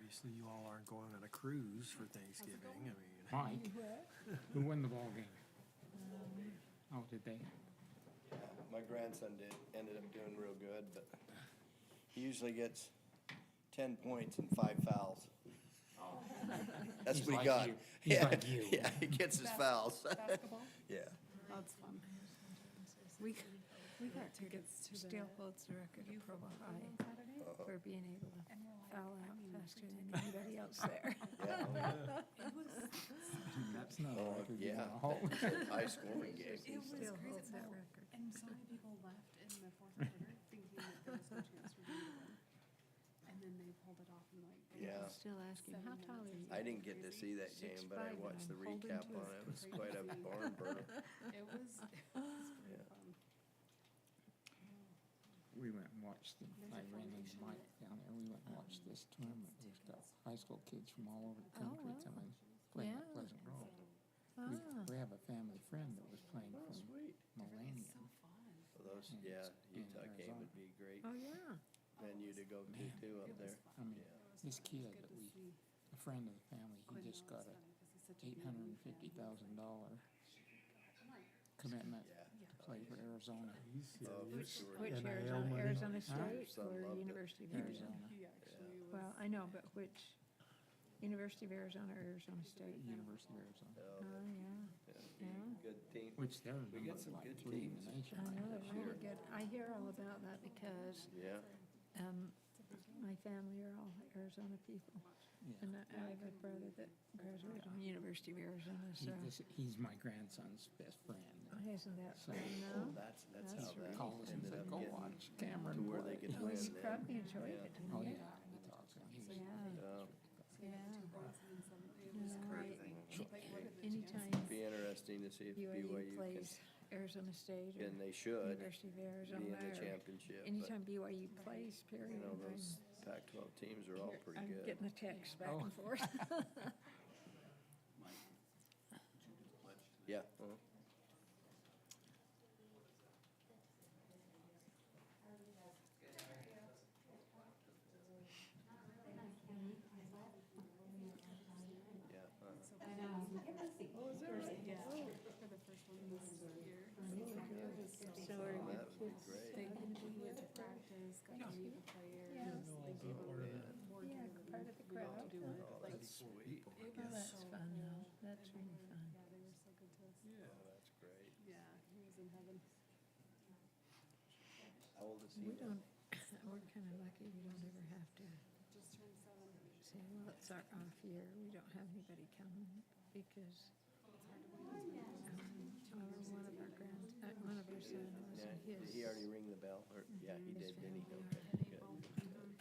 obviously you all aren't going on a cruise for Thanksgiving, I mean. Mike, who won the ball game? Oh, did they? My grandson ended up doing real good, but he usually gets 10 points and 5 fouls. That's He's what he like got. you. He's Yeah, like you. yeah, he gets his fouls. Basketball? Yeah. That's fun. We got tickets to still holds the record at Provo High for being able to foul out faster than anybody else there. That's not a Oh, record you yeah. wanna hold. High scoring game. It was Still crazy. holds that record. And so many people left in the fourth quarter thinking that there was no chance for them to win. And then they pulled it off in like. Yeah. Still asking, how tall are you? I didn't get to see that game, but I 6'5" watched the and I'm holding recap to on it. It was quite a barn burner. It was pretty fun. We went and watched I ran into Mike down there. We went and watched this tournament. We've got high school kids from all over the country wow. coming, playing at Yeah. Pleasant Grove. Ah, We have a family friend that was playing from Sweet. Millennium. So fun. So those, yeah, Utah game would be a great oh, yeah. venue to go to too up there. I mean, this kid that a friend of the family, he just got a $850,000 commitment to play for Arizona. Oh, for sure. Which NIL Arizona, money? Arizona Huh? State Son or loved it. University of He was Arizona? He actually was. Well, I know, but which, University of Arizona or Arizona State? University of Arizona, Oh, yeah. Yeah. Good team. which they're We got number some like good 3 in the teams. nation. I right know, now. they're really good. I hear all about that because Yeah. my family are all Arizona people. Yeah. And I have a brother that graduated from the University of Arizona, so He's my grandson's best friend. isn't that So- fun, Oh, no? that's That's how that Called us and ended said, up go getting watch Cameron to where they play." could Oh, win he then. probably enjoyed Yeah. it, didn't Oh, he? yeah, he talks, and he was, Yeah, Oh, yeah. It was No, crazy. Like, what are the Anytime be interesting to see if BYU BYU plays Arizona State can, or and they should, University of be in Arizona the or championship. But, anytime BYU plays, you period. know, I'm those Pac-12 teams are all here- pretty I'm good. getting a text back Oh. and forth. Yeah. Yeah. Yeah, for the first one this year. So are your That would be kids great. They went to practice, got to meet the players, they gave them more Yeah, time part of the crowd. to do it. Oh, Like, that's sweet. it Oh, was that's so fun, cool. though. That's really fun. Yeah, they were so good to us. Oh, that's great. Yeah, he was in heaven. How old is he? We now? don't, we're kind of lucky, we don't ever have to Just turned 7. say, well, it's our off year, we don't have anybody coming, because one of our one of our sons was Yeah, his. did he already ring the bell? Or, yeah, he his did, didn't he? family Okay, are- good.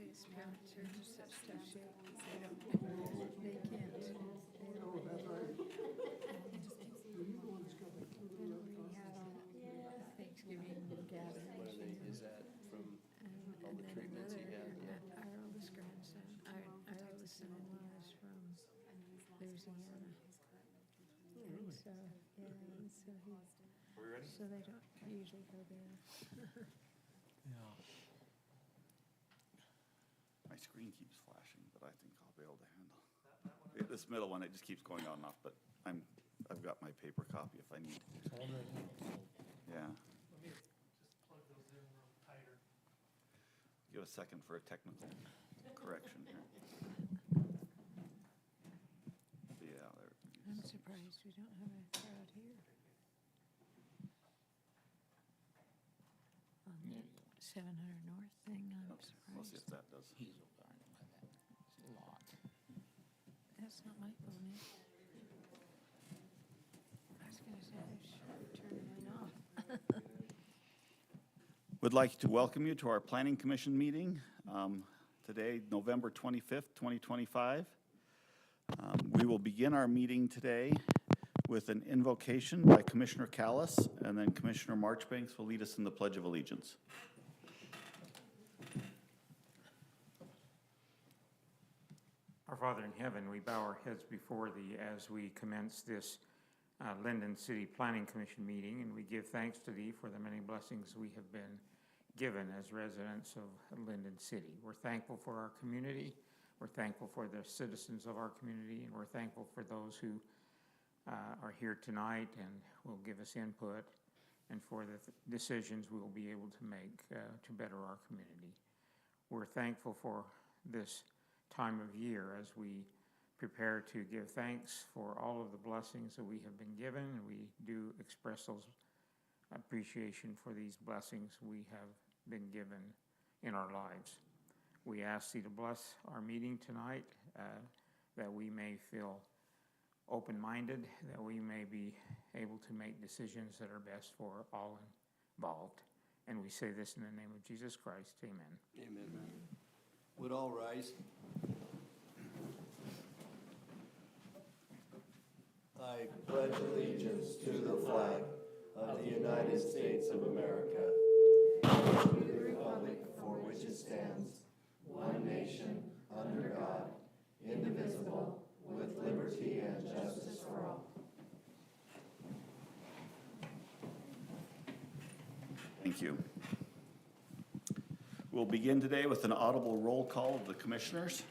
His parents are just such tough shape, they don't, they can't. They don't really have Thanksgiving gatherings. What are they, is that from all And the then treatments he had? another, Yeah. our oldest grandson, our oldest son-in-law is from Louisiana. And so, yeah, and so so they don't usually go there. Yeah. My screen keeps flashing, but I think I'll be able to handle. This middle one, it just keeps going on and off, but I've got my paper copy if I need. Yeah. Give a second for a technical correction here. Yeah, there. I'm surprised we don't have a crowd here. On There the you go. 700 North thing, I'm We'll see if surprised. that does. He's darn by that. It's a lot. That's not my phone, is it? I was gonna say, I should turn mine off. Would like to welcome you to our Planning Commission meeting, today, November 25th, 2025. We will begin our meeting today with an invocation by Commissioner Callis, and then Commissioner Marchbanks will lead us in the Pledge of Allegiance. Our Father in heaven, we bow our heads before thee as we commence this Lindon City Planning Commission meeting, and we give thanks to thee for the many blessings we have been given as residents of Lindon City. We're thankful for our community. We're thankful for the citizens of our community, and we're thankful for those who are here tonight and will give us input, and for the decisions we will be able to make to better our community. We're thankful for this time of year as we prepare to give thanks for all of the blessings that we have been given, and we do express those appreciation for these blessings we have been given in our lives. We ask Thee to bless our meeting tonight, that we may feel open-minded, that we may be able to make decisions that are best for all involved. And we say this in the name of Jesus Christ. Amen. Amen. Would all rise? I pledge allegiance to the flag of the United States of America, and to the republic for which it stands, one nation, under God, indivisible, with liberty and justice for all. Thank you. We'll begin today with an audible roll call of the commissioners.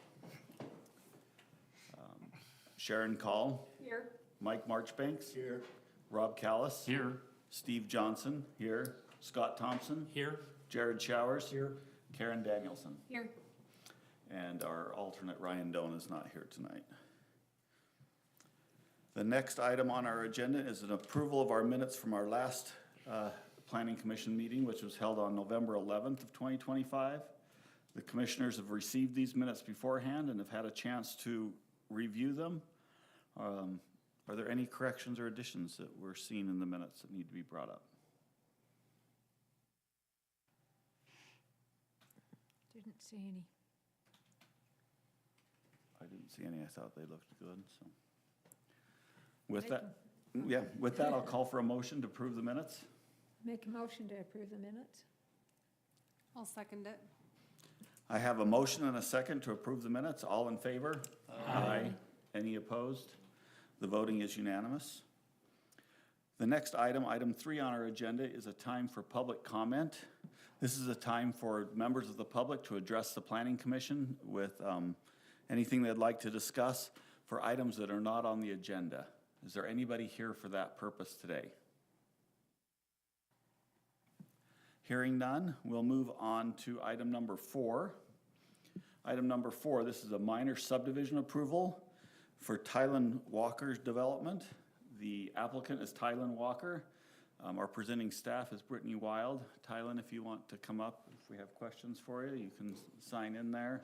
Sharon Call. Here. Mike Marchbanks. Here. Rob Callis. Here. Steve Johnson. Here. Scott Thompson. Here. Jared Showers. Here. Karen Danielson. Here. And our alternate Ryan Doan is not here tonight. The next item on our agenda is an approval of our minutes from our last Planning Commission meeting, which was held on November 11th of 2025. The commissioners have received these minutes beforehand and have had a chance to review them. Are there any corrections or additions that we're seeing in the minutes that need to be brought up? Didn't see any. I didn't see any. I thought they looked good, so. With that, I'll call for a motion to approve the minutes. Make a motion to approve the minutes. I'll second it. I have a motion and a second to approve the minutes. All in favor? Aye. Any opposed? The voting is unanimous. The next item, item 3 on our agenda, is a time for public comment. This is a time for members of the public to address the Planning Commission with anything they'd like to discuss for items that are not on the agenda. Is there anybody here for that purpose today? Hearing none, we'll move on to item number 4. Item number 4, this is a minor subdivision approval for Tylen Walker's development. The applicant is Tylen Walker. Our presenting staff is Brittany Wild. Tylen, if you want to come up, if we have questions for you, you can sign in there.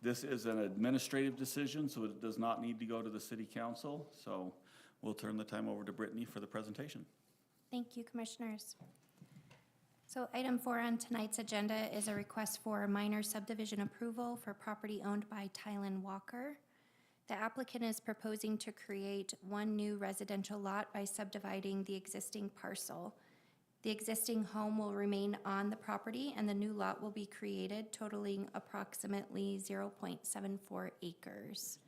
This is an administrative decision, so it does not need to go to the city council. So we'll turn the time over to Brittany for the presentation. Thank you, Commissioners. So item 4 on tonight's agenda is a request for minor subdivision approval for property owned by Tylen Walker. The applicant is proposing to create one new residential lot by subdividing the existing parcel. The existing home will remain on the property and the new lot will be created, totaling approximately 0.74 acres.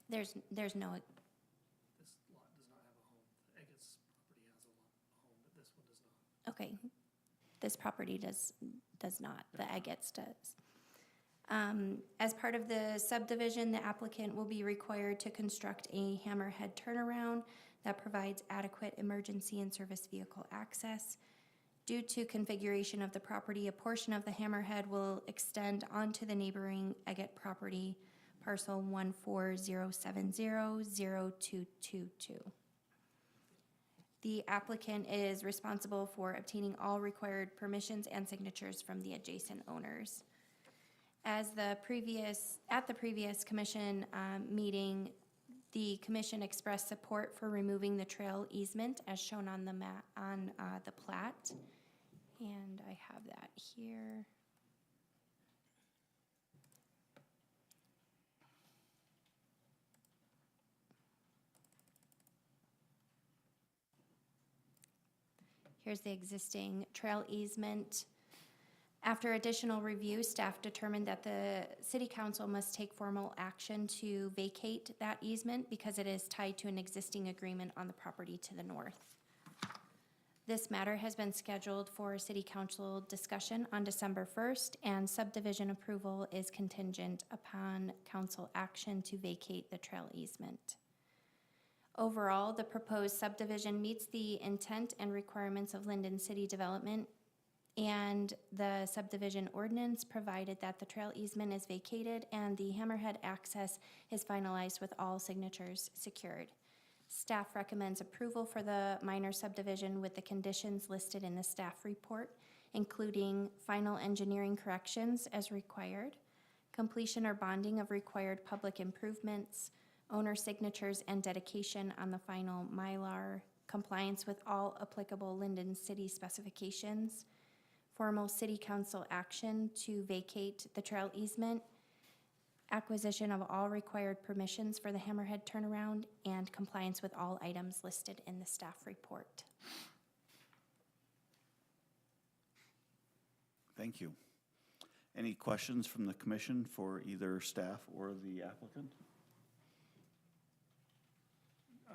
There's no, This lot does not have a home. The Eggett's property has a home, but this one does not. okay, this property does not, the Eggett's does. As part of the subdivision, the applicant will be required to construct a hammerhead turnaround that provides adequate emergency and service vehicle access. Due to configuration of the property, a portion of the hammerhead will extend onto the neighboring Eggett property, parcel 140700222. The applicant is responsible for obtaining all required permissions and signatures from the adjacent owners. At the previous commission meeting, the commission expressed support for removing the trail easement as shown on the map on the plat, and I have that here. Here's the existing trail easement. After additional review, staff determined that the city council must take formal action to vacate that easement because it is tied to an existing agreement on the property to the north. This matter has been scheduled for city council discussion on December 1st, and subdivision approval is contingent upon council action to vacate the trail easement. Overall, the proposed subdivision meets the intent and requirements of Lindon City Development and the subdivision ordinance, provided that the trail easement is vacated and the hammerhead access is finalized with all signatures secured. Staff recommends approval for the minor subdivision with the conditions listed in the staff report, including final engineering corrections as required, completion or bonding of required public improvements, owner signatures and dedication on the final Mylar, compliance with all applicable Lindon City specifications, formal city council action to vacate the trail easement, acquisition of all required permissions for the hammerhead turnaround, and compliance with all items listed in the staff report. Thank you. Any questions from the commission for either staff or the applicant?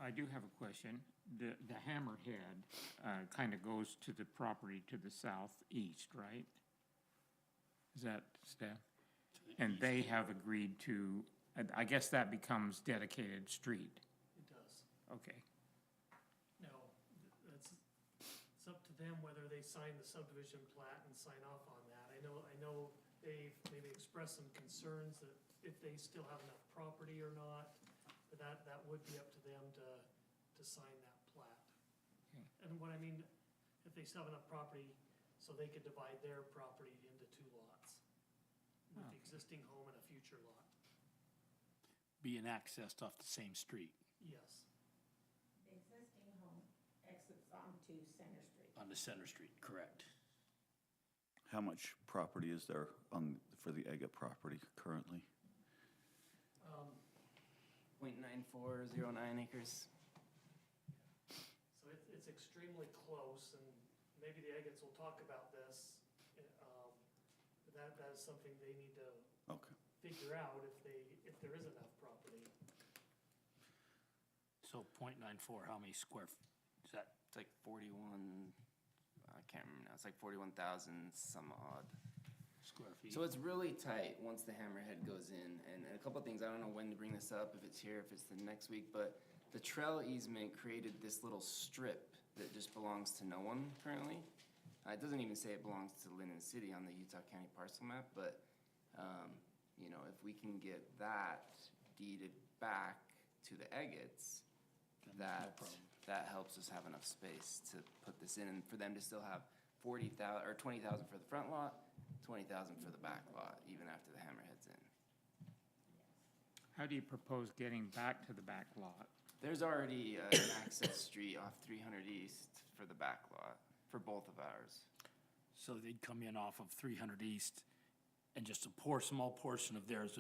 I do have a question. The hammerhead kind of goes to the property to the southeast, right? Is that staff? And they have agreed to, I guess that becomes dedicated street. It does. Okay. Now, it's up to them whether they sign the subdivision plat and sign off on that. I know they've maybe expressed some concerns that if they still have enough property or not, but that would be up to them to sign that plat. Okay. And what I mean, if they still have enough property, so they could divide their property into 2 lots with the existing home and a future lot. Being accessed off the same street Yes. The existing home exits onto Center Street. on the Center Street, correct? How much property is there for the Agate property currently? 0.9409 acres. So it's extremely close, and maybe the Agates will talk about this. But that is something they need to Okay. figure out if there is enough property. So 0.94, how many square, is that, It's like 41, I can't remember now, it's like 41,000 some odd. square feet? So it's really tight once the hammerhead goes in, and a couple of things, I don't know when to bring this up, if it's here, if it's the next week, but the trail easement created this little strip that just belongs to no one currently. It doesn't even say it belongs to Lindon City on the Utah County parcel map, but, you know, if we can get that deeded back to the Agates, Then there's no problem. that helps us have enough space to put this in, and for them to still have 40,000 or 20,000 for the front lot, 20,000 for the back lot, even after the hammerhead's in. How do you propose getting back to the back lot? There's already an access street off 300 East for the back lot, for both of ours. So they'd come in off of 300 East, and just a small portion of theirs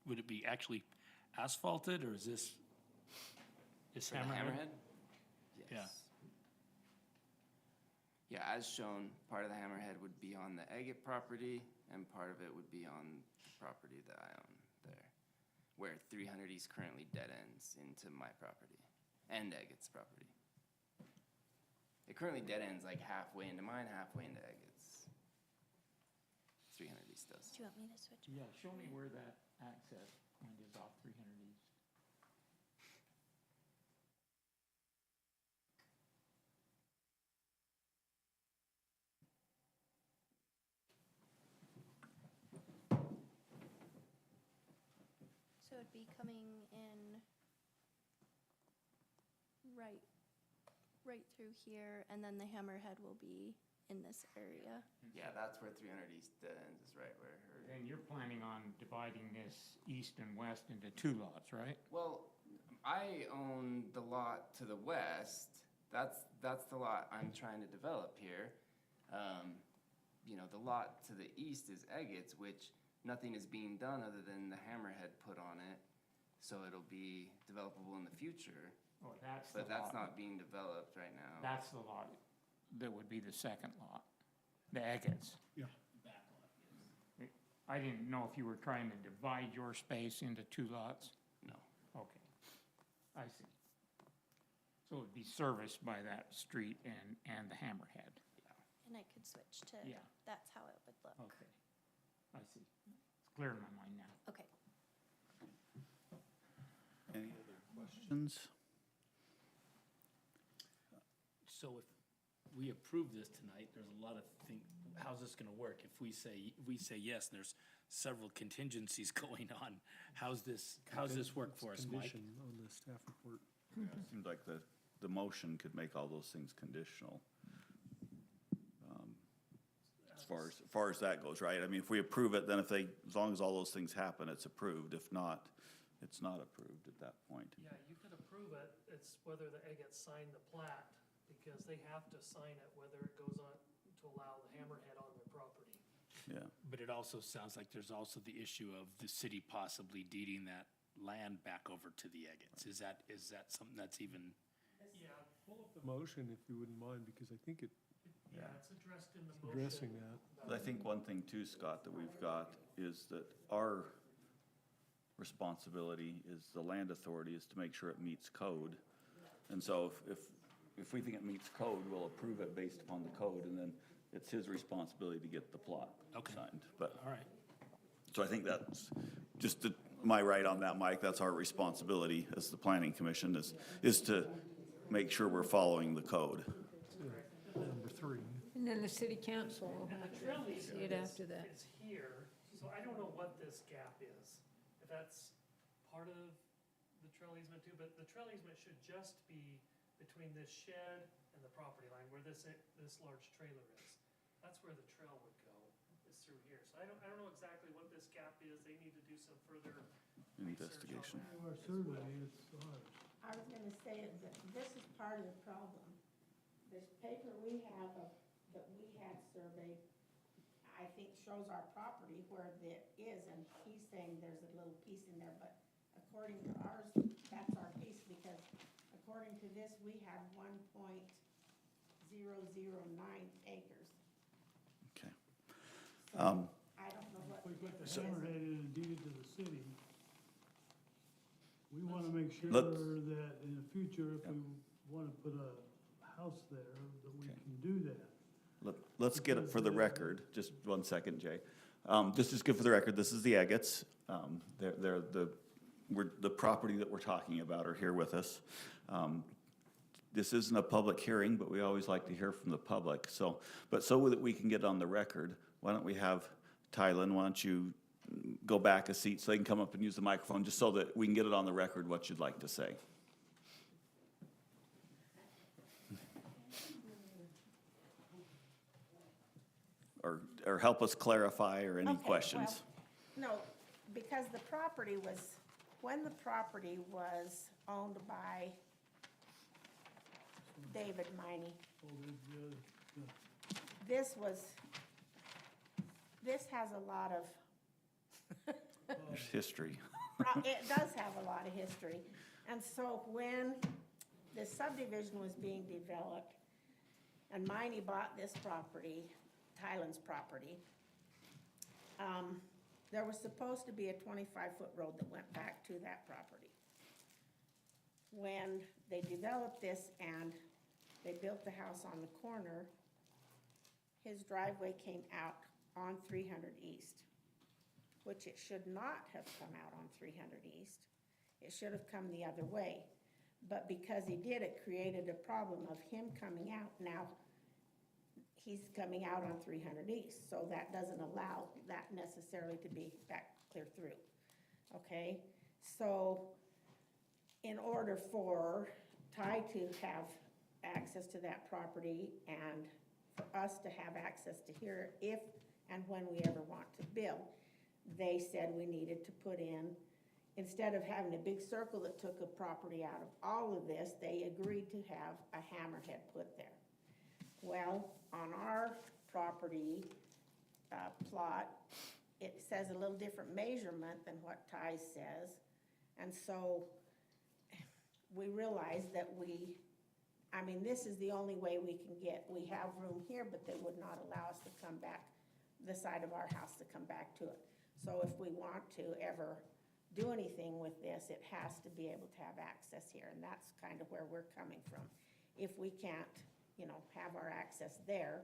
would it be actually asphalted, or is this For the hammerhead? Yes. Yeah. Yeah, as shown, part of the hammerhead would be on the Agate property, and part of it would be on the property that I own there, where 300 East currently dead ends into my property and Agate's property. It currently dead ends like halfway into mine, halfway into Agate's. 300 East does. Do you want me to switch? Yeah, show me where that access point is off 300 East. So it'd be coming in right through here, and then the hammerhead will be in this area. Yeah, that's where 300 East dead ends, is right where her. And you're planning on dividing this east and west into 2 lots, right? Well, I own the lot to the west. That's the lot I'm trying to develop here. You know, the lot to the east is Agate's, which nothing is being done other than the hammerhead put on it. So it'll be developable in the future, Oh, that's the lot. but that's not being developed right now. That's the lot that would be the second lot, the Agates. Yeah. I didn't know if you were trying to divide your space into 2 lots. No. Okay, I see. So it'd be serviced by that street and the hammerhead. And I could switch to, Yeah. that's how it would look. Okay. I see. It's clear in my mind now. Okay. Any other questions? So if we approve this tonight, there's a lot of things, how's this gonna work? If we say yes, and there's several contingencies going on, how's this work for us, Mike? Condition on the staff report. Seems like the motion could make all those things conditional. As far as that goes, right? I mean, if we approve it, then as long as all those things happen, it's approved. If not, it's not approved at that point. Yeah, you could approve it, it's whether the Eggets sign the plat, because they have to sign it whether it goes on to allow the hammerhead on their property. Yeah. But it also sounds like there's also the issue of the city possibly deeding that land back over to the Eggets. Is that something that's even, Yeah, Pull up the motion if you wouldn't mind, because I think it's yeah, it's addressed in the motion. addressing that. But I think one thing too, Scott, that we've got is that our responsibility is the land authority is to make sure it meets code. And so if we think it meets code, we'll approve it based upon the code, and then it's his responsibility to get the plot Okay. signed. But, all right. so I think that's, just to, my right on that, Mike, that's our responsibility as the planning commission is to make sure we're following the code. Number 3. And then the city council will And have the to trail see easement it after that. is here, so I don't know what this gap is. If that's part of the trail easement too, but the trail easement should just be between this shed and the property line where this large trailer is. That's where the trail would go, is through here. So I don't know exactly what this gap is. They need to do some further Investigation. research on that. Our survey, it's ours. I was gonna say that this is part of the problem. This paper we have that we had surveyed, I think shows our property where it is, and he's saying there's a little piece in there, but according to ours, that's our piece, because according to this, we had 1.009 acres. Okay. So I don't know what. We put the this is. hammerhead in and deed it to the city. We want to make sure Let's- that in the future, if we want to put a house there, that we can do that. Let's get it for the record, just 1 second, Jay. This is good for the record, this is the Eggets. They're the property that we're talking about are here with us. This isn't a public hearing, but we always like to hear from the public, so that we can get it on the record, why don't we have Tylen, why don't you go back a seat so they can come up and use the microphone, just so that we can get it on the record what you'd like to say. Or help us clarify or any Okay, questions. well, no, because when the property was owned by David Miney, Oh, there's this has a lot of, There's history. it does have a lot of history. And so when the subdivision was being developed, and Miney bought this property, Tylen's property, there was supposed to be a 25-foot road that went back to that property. When they developed this and they built the house on the corner, his driveway came out on 300 East, which it should not have come out on 300 East. It should have come the other way. But because he did, it created a problem of him coming out. Now, he's coming out on 300 East, so that doesn't allow that necessarily to be back clear through, okay? So in order for Ty to have access to that property and for us to have access to here if and when we ever want to build, they said we needed to put in, instead of having a big circle that took a property out of all of this, they agreed to have a hammerhead put there. Well, on our property plot, it says a little different measurement than what Ty says. And so we realized that this is the only way we can get, we have room here, but they would not allow us to come back, the side of our house to come back to it. So if we want to ever do anything with this, it has to be able to have access here, and that's kind of where we're coming from. If we can't, you know, have our access there,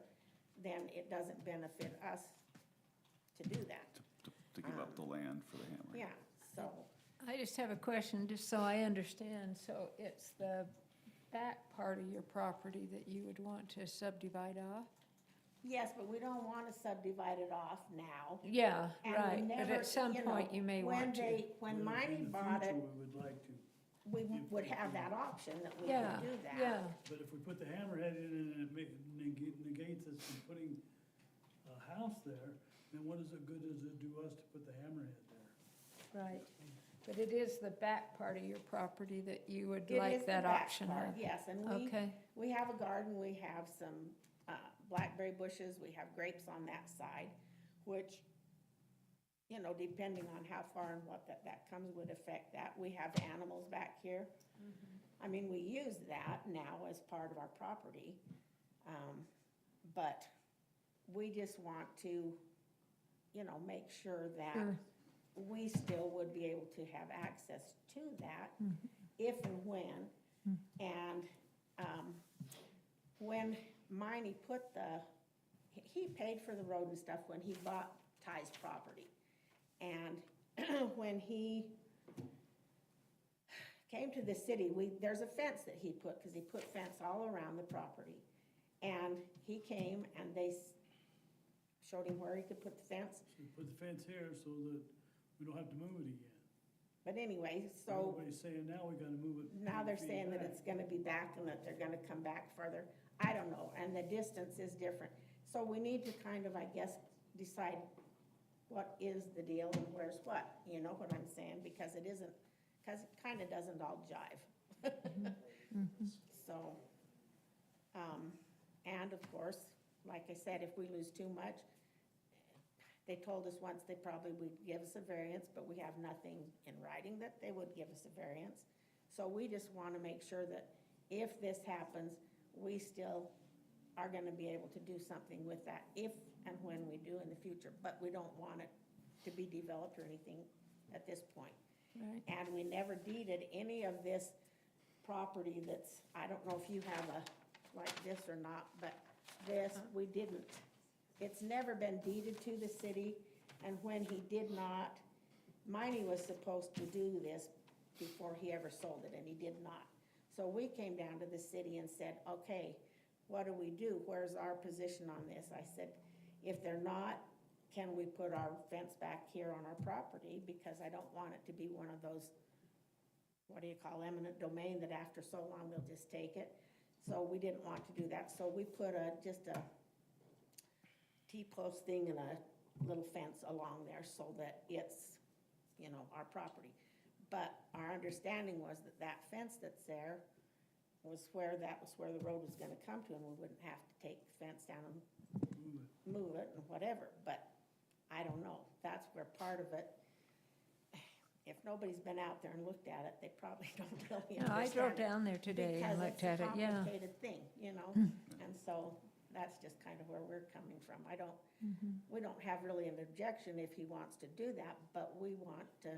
then it doesn't benefit us to do that. To give up the land for the hammerhead. Yeah, so, I just have a question, just so I understand. So it's the back part of your property that you would want to subdivide off? yes, but we don't want to subdivide it off now. Yeah, And we right, but never, at some you know, point you may want to. When In Miney the bought it, future, we would like to, we would have that option that we Yeah, could do that. yeah, but if we put the hammerhead in and it negates us from putting a house there, then what is it good does it do us to put the hammerhead there? right. But it is the back part of your property that you would It is like the that back option part, of? yes, and Okay, we have a garden, we have some blackberry bushes, we have grapes on that side, which, you know, depending on how far and what that comes would affect that. We have animals back here. I mean, we use that now as part of our property, but we just want to, you know, make sure that Sure. we still would be able to have access to that if and when. And when Miney put he paid for the road and stuff when he bought Ty's property. And when he came to the city, there's a fence that he put, because he put fence all around the property. And he came and they showed him where he could put the fence. So we put the fence here so that we don't have to move it again. But anyway, so Everybody's saying now we gotta move it. now they're 50 feet saying that back. it's gonna be back and that they're gonna come back further. I don't know, and the distance is different. So we need to kind of, I guess, decide what is the deal and where's what, you know what I'm saying? Because it isn't, because it kind of doesn't all jive. So, and of course, like I said, if we lose too much, they told us once they probably would give us a variance, but we have nothing in writing that they would give us a variance. So we just want to make sure that if this happens, we still are going to be able to do something with that if and when we do in the future. But we don't want it to be developed or anything at this point. right. And we never deeded any of this property that's, I don't know if you have a, like this or not, but this, we didn't. It's never been deeded to the city, and when he did not, Miney was supposed to do this before he ever sold it, and he did not. So we came down to the city and said, okay, what do we do? Where's our position on this? I said, if they're not, can we put our fence back here on our property? Because I don't want it to be one of those, what do you call, eminent domain, that after so long they'll just take it. So we didn't want to do that, so we put just a T-post thing and a little fence along there so that it's, you know, our property. But our understanding was that that fence that's there was where the road was gonna come to, and we wouldn't have to take the fence down and move it and whatever, but I don't know. That's where part of it, if nobody's been out there and looked at it, they probably don't really No, I understand drove it. down there today and looked at it, Because it's a yeah. complicated thing, you know, and so that's just kind of where we're coming from. We don't have really an objection if he wants to do that, but we want to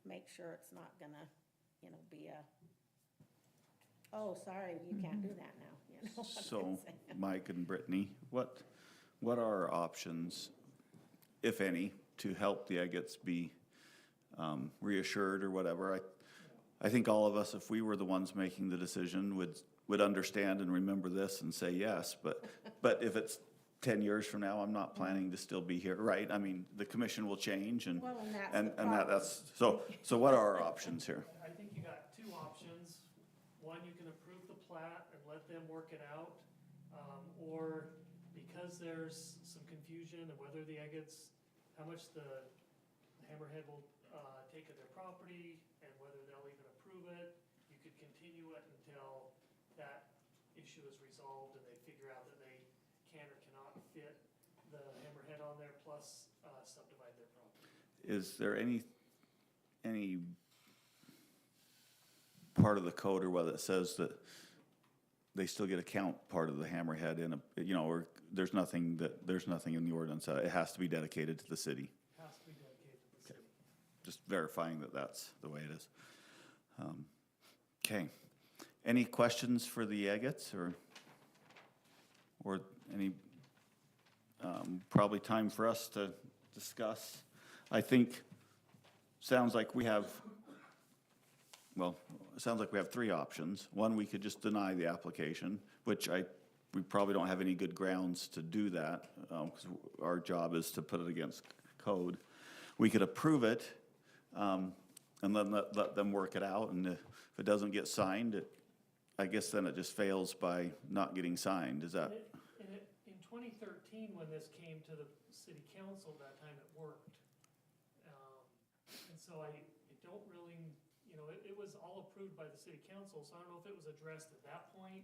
make sure it's not gonna, you know, be a, oh, sorry, you can't do that now, you know what I'm So, saying? Mike and Brittany, what are our options, if any, to help the agates be reassured or whatever? I think all of us, if we were the ones making the decision, would understand and remember this and say yes, but if it's 10 years from now, I'm not planning to still be here, right? I mean, the commission will change and, Well, and that's and the and problem. so what are our options here? I think you got two options. One, you can approve the plat and let them work it out. Or because there's some confusion of whether the agates, how much the hammerhead will take of their property and whether they'll even approve it, you could continue it until that issue is resolved and they figure out that they can or cannot fit the hammerhead on there, plus subdivide their property. Is there any part of the code or whether it says that they still get a count part of the hammerhead in a, you know, or there's nothing in the ordinance that it has to be dedicated to the city? Has to be dedicated to the city. just verifying that that's the way it is. Okay. Any questions for the agates or any, probably time for us to discuss? I think, sounds like we have, well, it sounds like we have three options. One, we could just deny the application, which we probably don't have any good grounds to do that, because our job is to put it against code. We could approve it, and then let them work it out, and if it doesn't get signed, I guess then it just fails by not getting signed, is that? In 2013, when this came to the city council, that time it worked. And so I don't really, it was all approved by the city council, so I don't know if it was addressed at that point,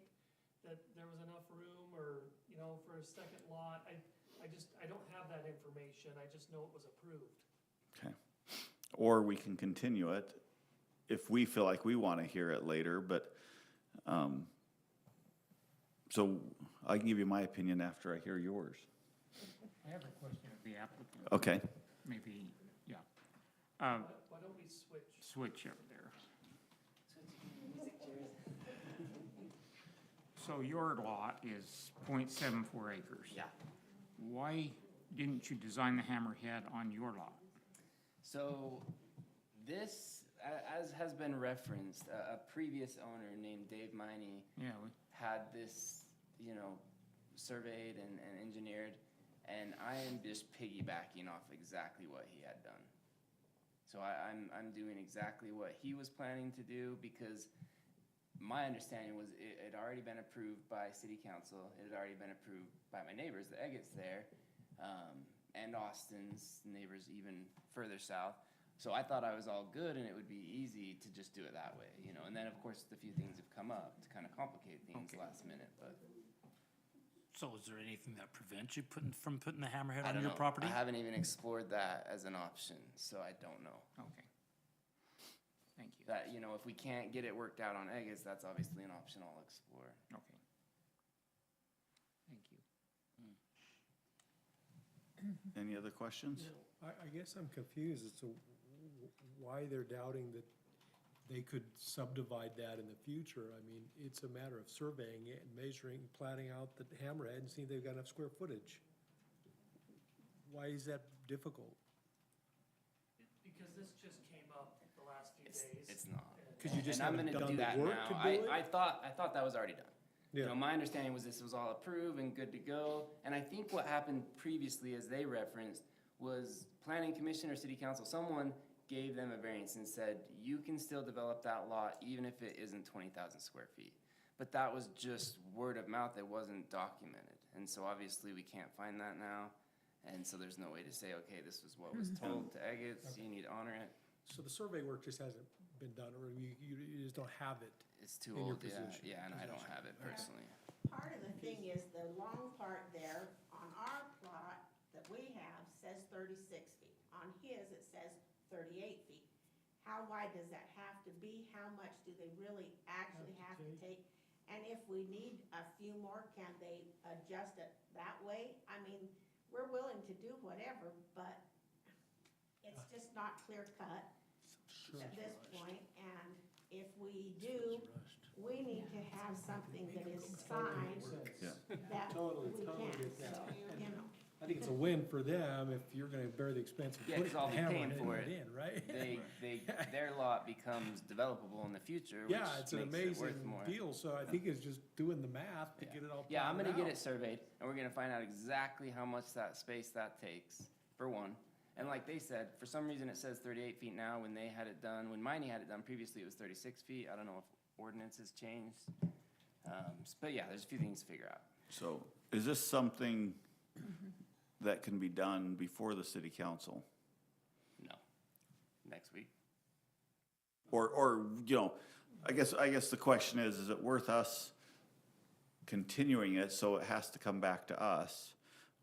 that there was enough room, or, for a second lot. I don't have that information, I just know it was approved. Okay. Or we can continue it if we feel like we want to hear it later, but, so I can give you my opinion after I hear yours. I have a question of the applicant. Okay. Maybe, yeah. Why don't we switch? Switch up there. So your lot is 0.74 acres. Yeah. Why didn't you design the hammerhead on your lot? So this, as has been referenced, a previous owner named Dave Miney Yeah, had this, surveyed and engineered, and I am just piggybacking off exactly what he had done. So I'm doing exactly what he was planning to do, because my understanding was it had already been approved by city council, it had already been approved by my neighbors, the Eggett's there, and Austin's neighbors even further south. So I thought I was all good and it would be easy to just do it that way, and then of course a few things have come up to kind of complicate things last minute, but. So is there anything that prevents you from putting the hammerhead I on don't your know. property? I haven't even explored that as an option, so I don't know. okay. Thank you. That, if we can't get it worked out on Eggett's, that's obviously an option I'll explore. Okay. Thank you. Any other questions? I guess I'm confused as to why they're doubting that they could subdivide that in the future. I mean, it's a matter of surveying it and measuring, planning out the hammerhead and seeing if they've got enough square footage. Why is that difficult? Because this just came up the last few days. It's not. Because you just And I'm haven't gonna done do the that work now. to do it? I thought that was already done. Yeah. My understanding was this was all approved and good to go. And I think what happened previously, as they referenced, was planning commission or city council, someone gave them a variance and said, you can still develop that lot even if it isn't 20,000 square feet. But that was just word of mouth, it wasn't documented. And so obviously we can't find that now. And so there's no way to say, okay, this is what was told to Eggett's, you need to honor it. So the survey work just hasn't been done, or you just don't have it? It's too In your old, yeah, position. yeah, and I don't have it personally. Part of the thing is the long part there on our plot that we have says 36 feet. On his, it says 38 feet. How wide does that have to be? How much do they really actually have to take? And if we need a few more, can they adjust it that way? I mean, we're willing to do whatever, but it's just not clear cut at this point. And if we do, we need to have something that is signed Yeah. that Totally we can, get that. so, I think it's a win for them if you're gonna bear the expense of Yeah, putting 'cause I'll the be paying hammerhead for it. in, right? Their lot becomes developable in the future, which Yeah, it's an makes it amazing worth more. deal, so I think it's just doing the math to get it all Yeah, I'm planned gonna get out. it surveyed, and we're gonna find out exactly how much that space that takes, for one. And like they said, for some reason it says 38 feet now, when they had it done, when Miney had it done previously, it was 36 feet. I don't know if ordinances changed. But yeah, there's a few things to figure out. So is this something that can be done before the city council? No. Next week? Or, I guess the question is it worth us continuing it so it has to come back to us?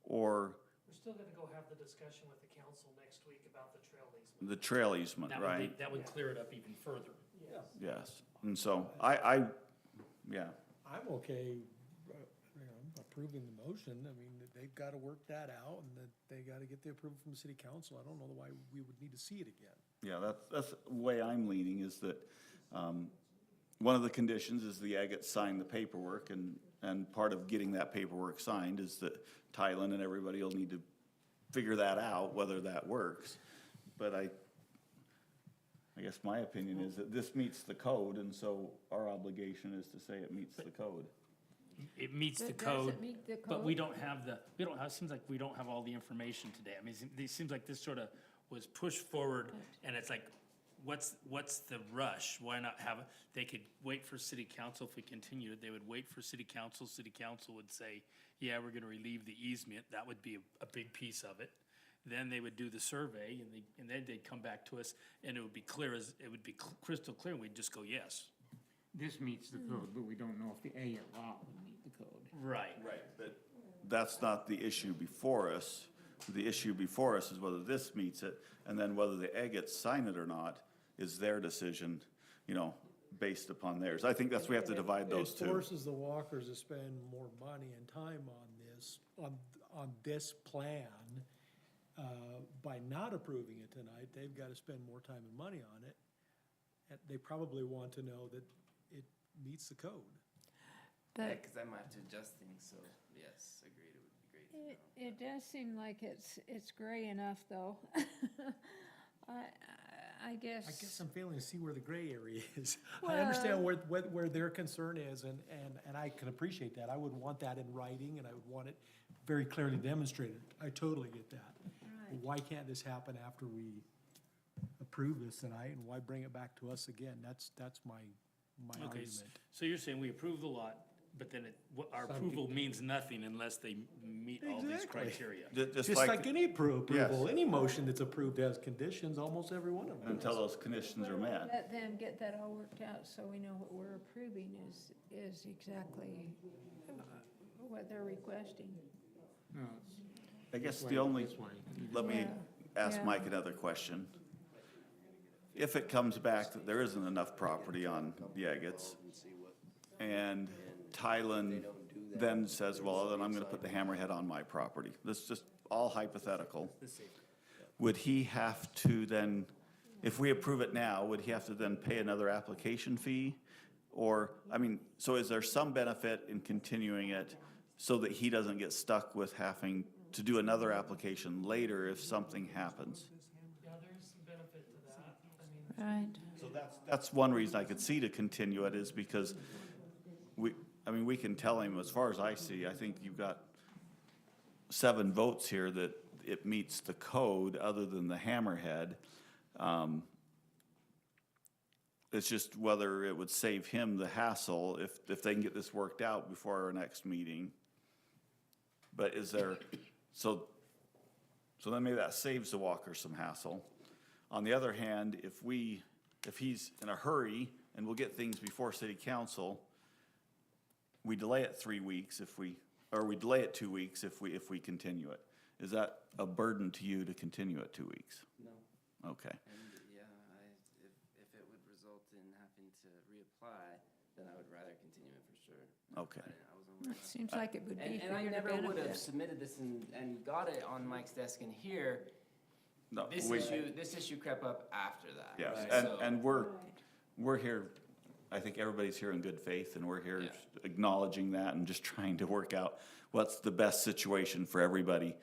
Or We're still gonna go have the discussion with the council next week about the trail easement. the trail easement, right? That would clear it up even further. Yes. Yes, and so yeah. I'm okay, approving the motion. I mean, they've got to work that out, and that they got to get the approval from the city council. I don't know why we would need to see it again. Yeah, that's the way I'm leaning, is that, one of the conditions is the agates sign the paperwork, and part of getting that paperwork signed is that Tylen and everybody will need to figure that out, whether that works. But I guess my opinion is that this meets the code, and so our obligation is to say it meets the code. It meets the But does code, it meet the but we code? don't have it seems like we don't have all the information today. I mean, it seems like this sort of was pushed forward, and it's like, what's the rush? Why not have, they could wait for city council if we continued, they would wait for city council would say, yeah, we're gonna relieve the easement, that would be a big piece of it. Then they would do the survey, and then they'd come back to us, and it would be crystal clear, and we'd just go, yes. This meets the code, but we don't know if the A lot would meet the code. Right. Right, but that's not the issue before us. The issue before us is whether this meets it, and then whether the agates sign it or not is their decision, based upon theirs. I think that's, we have to divide those It two. forces the Walkers to spend more money and time on this plan. By not approving it tonight, they've got to spend more time and money on it. And they probably want to know that it meets the code. Yeah, But because I might have to adjust things, so yes, agreed, it would be great to know. it does seem like it's gray enough, though. I guess. I guess I'm failing to see where the gray area is. I understand where their concern is, and I can appreciate that. I would want that in writing, and I would want it very clearly demonstrated. I totally get that. Right. Why can't this happen after we approve this tonight, and why bring it back to us again? That's my Okay, argument. so you're saying we approve the lot, but then our approval means nothing unless they meet all these Exactly. criteria. Just like any approval, any motion that's approved has conditions, almost every one of them. Until those conditions are met. Let them get that all worked out, so we know what we're approving is exactly what they're requesting. No, I guess it's the only, this way. let me Yeah, ask yeah. Mike another question. If it comes back that there isn't enough property on the agates, and Tylen then says, well, then I'm gonna put the hammerhead on my property. This is just all hypothetical. Would he have to then, if we approve it now, would he have to then pay another application fee? Or, so is there some benefit in continuing it so that he doesn't get stuck with having to do another application later if something happens? Yeah, there's some benefit to that. I mean, Right. So that's one reason I could see to continue it, is because we can tell him, as far as I see, I think you've got 7 votes here that it meets the code other than the hammerhead. It's just whether it would save him the hassle if they can get this worked out before our next meeting. But is there, so then maybe that saves the Walker some hassle. On the other hand, if he's in a hurry and we'll get things before city council, we delay it 3 weeks or we delay it 2 weeks if we continue it. Is that a burden to you to continue it 2 weeks? No. Okay. And yeah, if it would result in having to reapply, then I would rather continue it for sure. Okay. I wasn't aware of that. Seems like it would be And for I your never would have benefit. submitted this and got it on Mike's desk in here. No, This issue crept up after that. yes, right? So- and we're here, I think everybody's here in good faith, and we're here Yeah. acknowledging that and just trying to work out what's the best situation for everybody.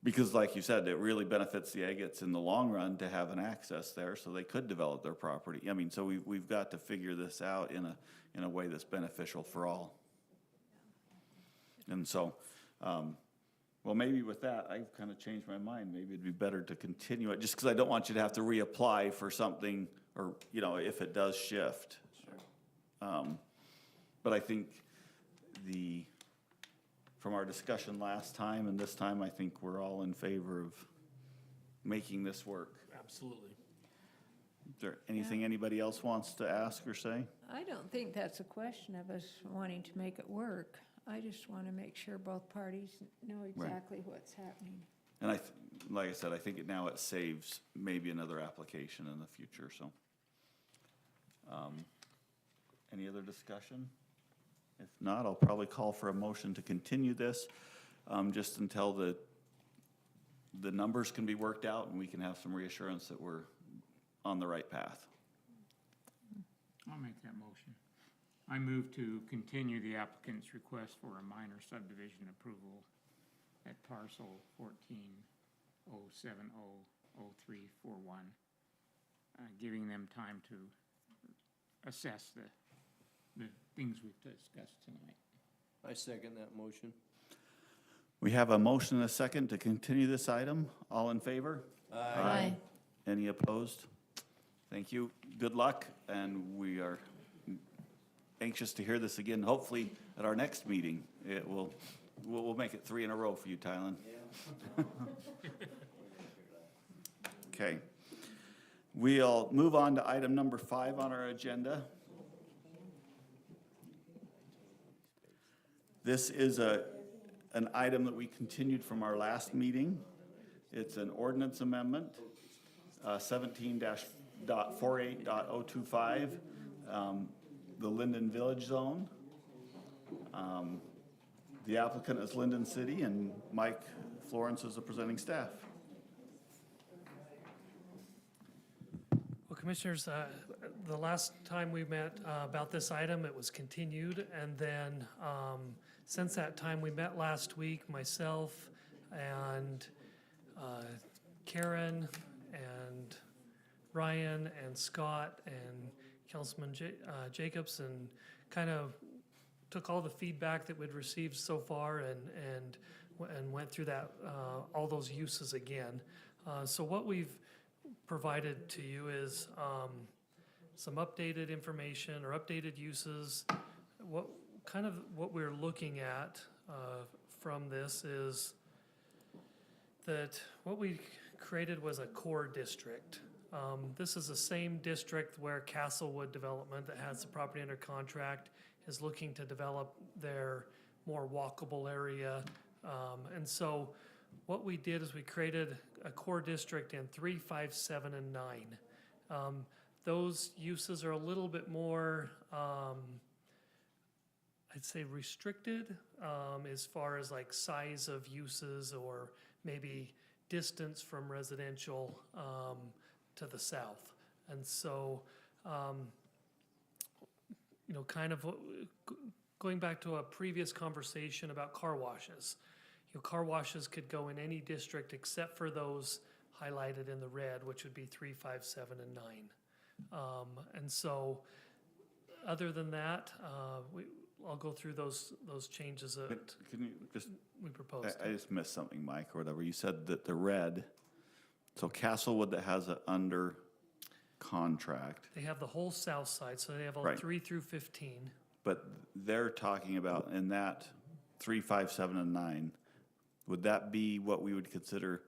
Because like you said, it really benefits the agates in the long run to have an access there, so they could develop their property. So we've got to figure this out in a way that's beneficial for all. And so, well, maybe with that, I've kind of changed my mind. Maybe it'd be better to continue it, just because I don't want you to have to reapply for something, or, if it does shift. Sure. But I think from our discussion last time and this time, I think we're all in favor of making this work. Absolutely. Is there anything anybody else wants to ask or say? I don't think that's a question of us wanting to make it work. I just want to make sure both parties know exactly what's happening. And like I said, I think it saves maybe another application in the future, so. Any other discussion? If not, I'll probably call for a motion to continue this, just until the numbers can be worked out and we can have some reassurance that we're on the right path. I'll make that motion. I move to continue the applicant's request for a minor subdivision approval at parcel 14-070-0341, giving them time to assess the things we've discussed tonight. I second that motion. We have a motion and a second to continue this item. All in favor? Aye. Any opposed? Thank you. Good luck, and we are anxious to hear this again, hopefully at our next meeting. We'll make it 3 in a row for you, Tylen. Okay. We'll move on to item number 5 on our agenda. This is an item that we continued from our last meeting. It's an ordinance amendment, 17-48.025, the Lindon Village Zone. The applicant is Lindon City, and Mike Florence is the presenting staff. Well, Commissioners, the last time we met about this item, it was continued, and then since that time, we met last week, myself and Karen and Ryan and Scott and Councilman Jacobs, and kind of took all the feedback that we'd received so far and went through that, all those uses again. So what we've provided to you is some updated information or updated uses. What we're looking at from this is that what we created was a core district. This is the same district where Castlewood Development, that has the property under contract, is looking to develop their more walkable area. And so what we did is we created a core district in 3, 5, 7, and 9. Those uses are a little bit more, I'd say, restricted as far as like size of uses or maybe distance from residential to the south. And so, kind of going back to a previous conversation about car washes. Car washes could go in any district except for those highlighted in the red, which would be 3, 5, 7, and 9. And so, other than that, I'll go through those changes that Can you just, we proposed. I just missed something, Mike, or whatever. You said that the red, so Castlewood that has it under contract, They have the whole south side, so they have all Right. 3 through 15. but they're talking about in that 3, 5, 7, and 9, would that be what we would consider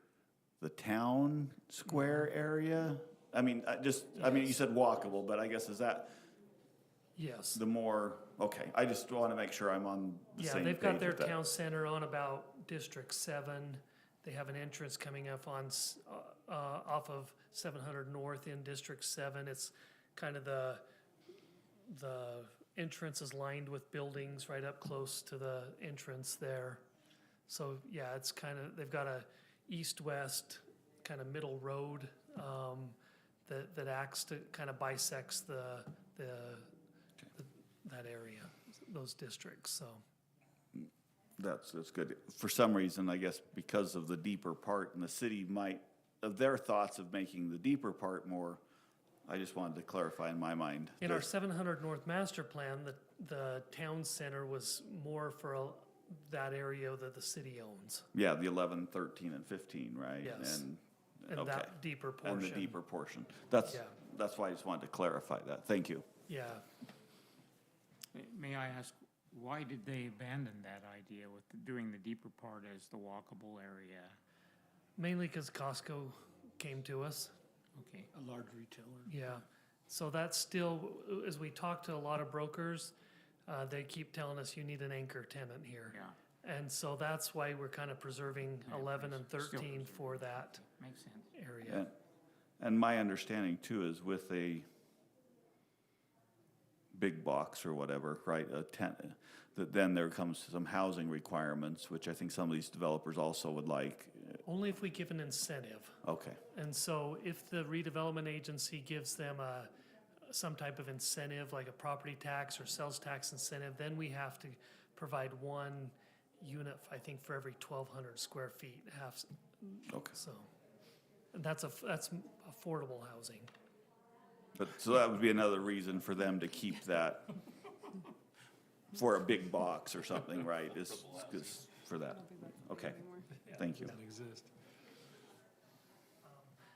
the town square area? I mean, you said walkable, but I guess is that Yes. the more, okay, I just want to make sure I'm on the Yeah, same page they've got their with that. town center on about District 7. They have an entrance coming up on, off of 700 North in District 7. It's kind of the entrance is lined with buildings right up close to the entrance there. So, yeah, it's kind of, they've got a east-west kind of middle road that acts to kind of bisects that area, those districts, so. That's good. For some reason, I guess because of the deeper part, and the city might, of their thoughts of making the deeper part more, I just wanted to clarify in my mind. In our that- 700 North Master Plan, the town center was more for that area that the city owns. Yeah, the 11, 13, and 15, right? Yes. And And that deeper portion. And the deeper portion. That's Yeah. why I just wanted to clarify that. Thank you. Yeah, May I ask, why did they abandon that idea with doing the deeper part as the walkable area? mainly because Costco came to us. Okay. A large retailer. Yeah, so that's still, as we talk to a lot of brokers, they keep telling us you need an anchor tenant here. Yeah, And so that's why we're kind of preserving Yeah, 11 and still 13 preserve. for that makes sense. area. And my understanding too is with big box or whatever, right? Then there comes some housing requirements, which I think some of these developers also would like. Only if we give an incentive. Okay, And so if the redevelopment agency gives them some type of incentive, like a property tax or sales tax incentive, then we have to provide one unit, I think, for every 1,200 square feet, okay. so. And that's affordable housing. But, so that would be another reason for them to keep that for a big box or something, right, is for that. Okay, thank you.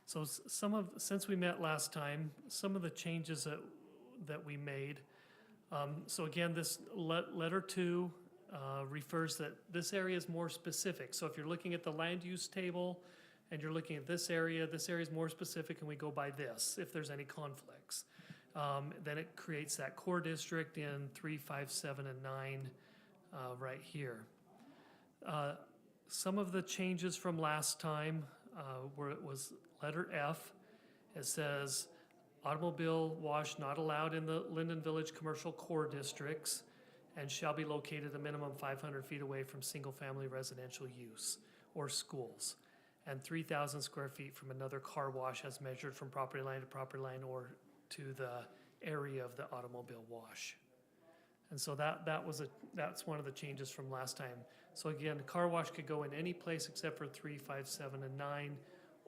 So since we met last time, some of the changes that we made, so again, this letter 2 refers that this area is more specific. So if you're looking at the land use table and you're looking at this area is more specific and we go by this, if there's any conflicts. Then it creates that core district in 3, 5, 7, and 9 right here. Some of the changes from last time where it was letter F. It says automobile wash not allowed in the Lindon Village commercial core districts and shall be located a minimum 500 feet away from single-family residential use or schools, and 3,000 square feet from another car wash as measured from property line to property line or to the area of the automobile wash. And so that's one of the changes from last time. So again, car wash could go in any place except for 3, 5, 7, and 9,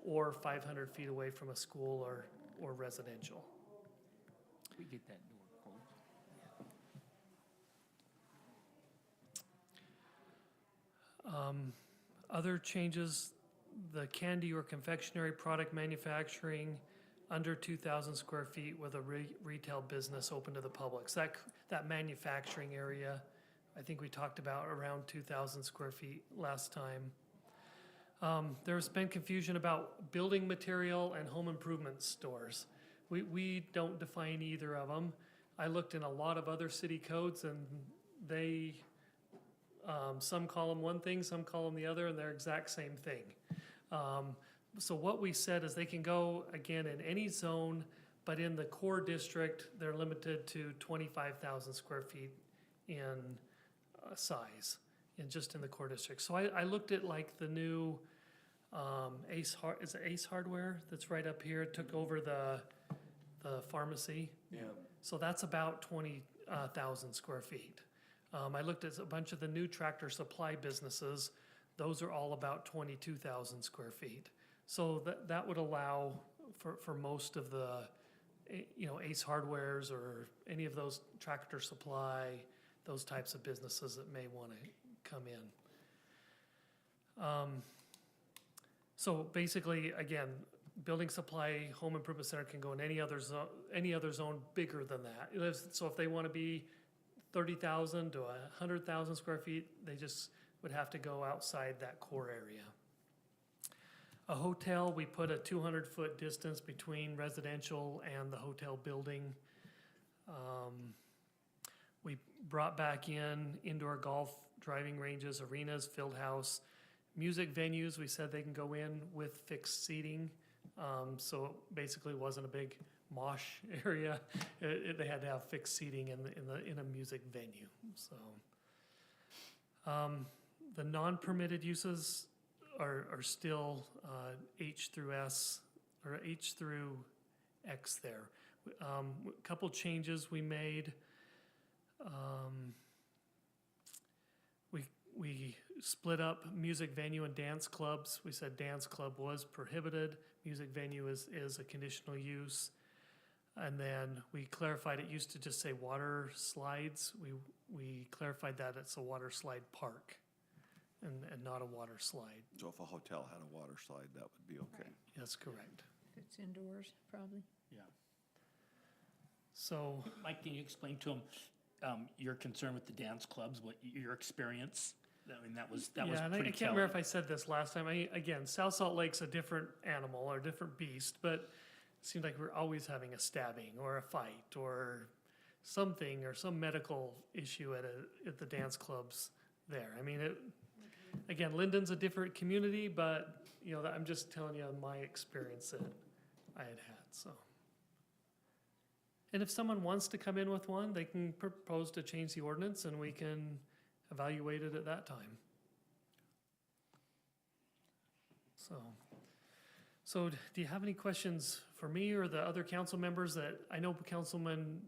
or 500 feet away from a school or residential. We get that door closed. Other changes, the candy or confectionery product manufacturing under 2,000 square feet with a retail business open to the public. So that manufacturing area, I think we talked about around 2,000 square feet last time. There's been confusion about building material and home improvement stores. We don't define either of them. I looked in a lot of other city codes and they, some call them one thing, some call them the other, and they're exact same thing. So what we said is they can go, again, in any zone, but in the core district, they're limited to 25,000 square feet in size, just in the core district. So I looked at like the new is it Ace Hardware that's right up here? It took over the pharmacy. Yeah. So that's about 20,000 square feet. I looked at a bunch of the new Tractor Supply businesses. Those are all about 22,000 square feet. So that would allow for most of the, Ace Hardwares or any of those Tractor Supply, those types of businesses that may want to come in. So basically, again, building supply, home improvement center can go in any other zone bigger than that. So if they want to be 30,000 to 100,000 square feet, they just would have to go outside that core area. A hotel, we put a 200-foot distance between residential and the hotel building. We brought back in indoor golf, driving ranges, arenas, field house, music venues. We said they can go in with fixed seating. So it basically wasn't a big mosh area. They had to have fixed seating in a music venue. So the non-permitted uses are still H through S or H through X there. A couple changes we made. We split up music venue and dance clubs. We said dance club was prohibited. Music venue is a conditional use. And then we clarified, it used to just say water slides. We clarified that it's a water slide park and not a water slide. So if a hotel had a water slide, that would be okay. That's correct. If it's indoors, probably. Yeah. So, Mike, can you explain to them your concern with the dance clubs, what your experience? I mean, that was yeah, and I pretty can't remember if I said this last time. Again, South Salt Lake's a different animal or a different beast, but it seemed like we're always having a stabbing or a fight or something or some medical issue at the dance clubs there. I mean, again, Lindon's a different community, but I'm just telling you my experience that I had. So And if someone wants to come in with one, they can propose to change the ordinance and we can evaluate it at that time. So do you have any questions for me or the other council members that, I know Councilman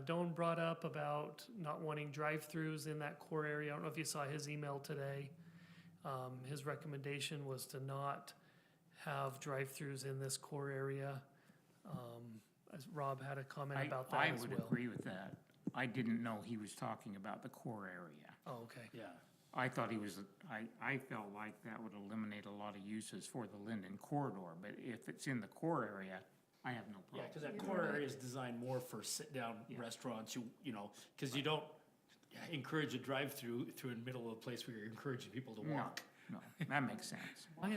Doan brought up about not wanting drive-throughs in that core area. I don't know if you saw his email today. His recommendation was to not have drive-throughs in this core area. As Rob had a comment about that I as would well. agree with that. I didn't know he was talking about the core area. Oh, okay. Yeah. I thought he was, I felt like that would eliminate a lot of uses for the Lindon corridor, but if it's in the core area, I have no Yeah, problem. because that core area is designed more for sit-down restaurants, you know, because you don't encourage a drive-through through the middle of a place where you're encouraging people to walk. No, that makes sense. My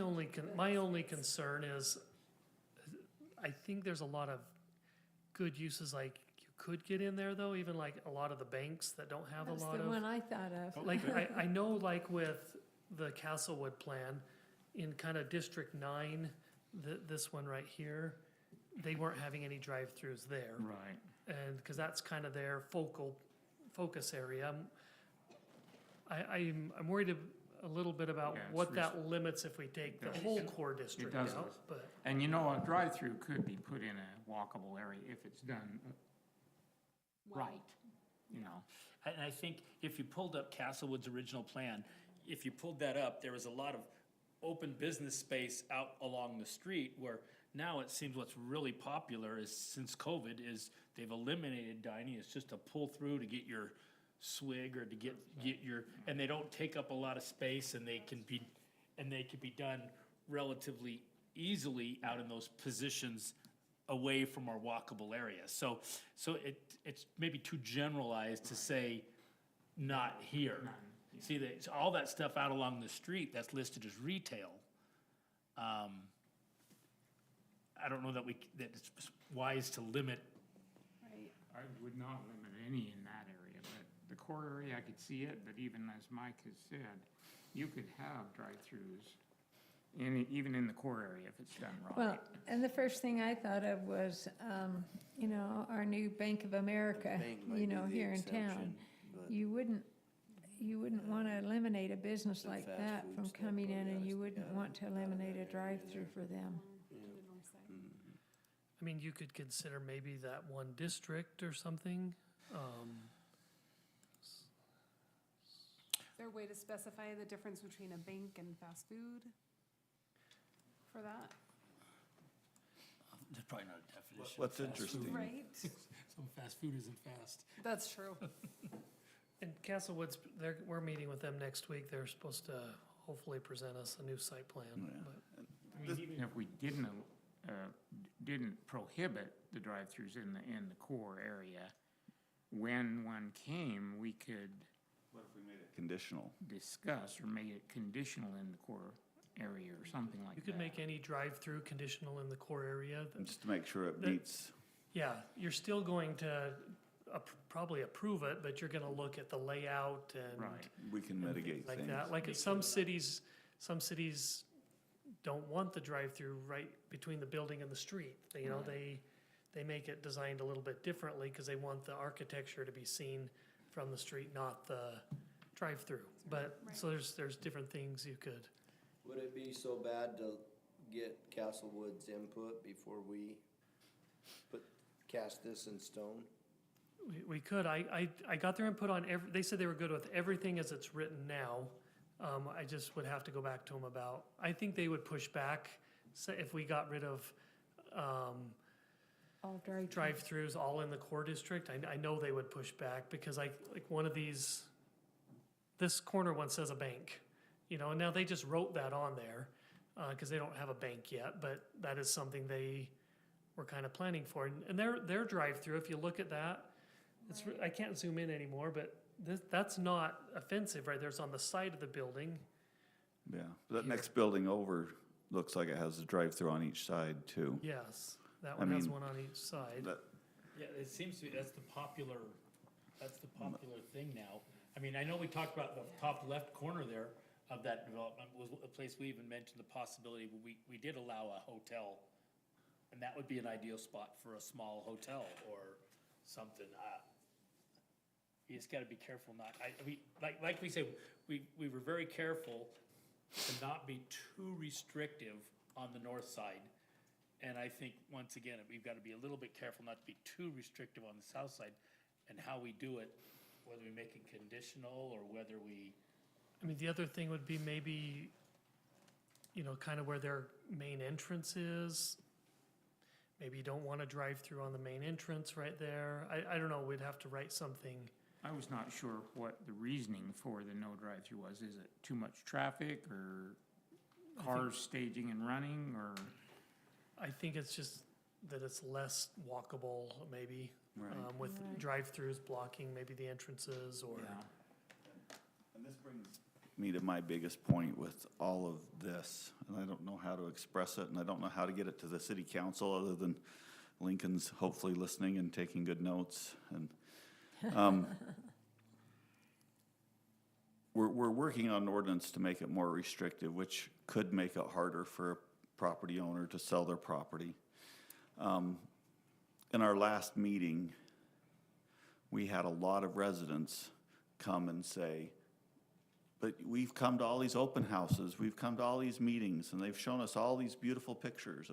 only concern is, I think there's a lot of good uses, like you could get in there though, even like a lot of the banks that don't have That's a lot the of. one I thought of. Like, I know like with the Castlewood plan, in kind of District 9, this one right here, they weren't having any drive-throughs there. Right. And, because that's kind of their focus area. I'm worried a little bit about Yeah, it's what that limits if we take the whole core district does. out, but. And you know, a drive-through could be put in a walkable area if it's done right, you know. And I think if you pulled up Castlewood's original plan, if you pulled that up, there was a lot of open business space out along the street where now it seems what's really popular is, since COVID, is they've eliminated dining. It's just a pull through to get your swig or to get your, and they don't take up a lot of space, and they can be done relatively easily out in those positions away from our walkable area. So it's maybe too generalized to say not here. See, that all that stuff out along the street that's listed as retail. I don't know that that it's wise to limit. Right. I would not limit any in that area, but the core area, I could see it, but even as Mike has said, you could have drive-throughs even in the core area if it's done right. Well, and the first thing I thought of was, you know, our new Bank of America, Bank might you be know, the here in town. exception, but- You wouldn't want to eliminate a business The like fast that from foods, they coming in, probably and gotta you stay wouldn't out want to of eliminate a that area drive-through there. for them. I mean, you could consider maybe that one district or something. Is there a way to specify the difference between a bank and fast food for that? There's probably not a definition. What's of fast food. interesting? Right? Some fast food isn't fast. That's true. And Castlewood's, we're meeting with them next week. They're supposed to hopefully present us a new site plan. Yeah. But I mean, even if we didn't prohibit the drive-throughs in the core area, when one came, we could What if we made it conditional? discuss or make it conditional in the core area or something like you that. could make any drive-through conditional in the core area. Just to make sure it That- meets. Yeah, you're still going to probably approve it, but you're gonna look at the layout and. Right. We can and mitigate like things. that. Like at some cities don't want the drive-through right between the building and the street. You know, they make it designed a little bit differently because they want the architecture to be seen from the street, not the drive-through. But, so there's different things you could. Would it be so bad to get Castlewood's input before we cast this in stone? We could, I got their input on they said they were good with everything as it's written now. I just would have to go back to them about, I think they would push back, say if we got rid of, All drive-through. drive-throughs all in the core district. I know they would push back because like one of these, this corner one says a bank, you know, and now they just wrote that on there, cause they don't have a bank yet, but that is something they were kind of planning for. And their drive-through, if you look at that, it's, I can't zoom in anymore, but that's not offensive, right? There's on the side of the building. Yeah, that next building over looks like it has a drive-through on each side too. Yes, that I one has mean, one on each side. That- Yeah, it seems to be, that's the popular thing now. I mean, I know we talked about the top left corner there of that development was a place we even mentioned the possibility, we did allow a hotel. And that would be an ideal spot for a small hotel or something. You just gotta be careful not, like we say, we were very careful to not be too restrictive on the north side. And I think, once again, we've gotta be a little bit careful not to be too restrictive on the south side and how we do it, whether we make it conditional or whether we, I mean, the other thing would be maybe, you know, kind of where their main entrance is. Maybe you don't want to drive through on the main entrance right there. I don't know, we'd have to write something. I was not sure what the reasoning for the no drive-through was. Is it too much traffic or cars staging and running or? I think it's just that it's less walkable, maybe, Right. with Right. drive-throughs blocking maybe the entrances or. And this brings me to my biggest point with all of this, and I don't know how to express it, and I don't know how to get it to the city council, other than Lincoln's hopefully listening and taking good notes, and, we're working on an ordinance to make it more restrictive, which could make it harder for a property owner to sell their property. In our last meeting, we had a lot of residents come and say, but we've come to all these open houses, we've come to all these meetings, and they've shown us all these beautiful pictures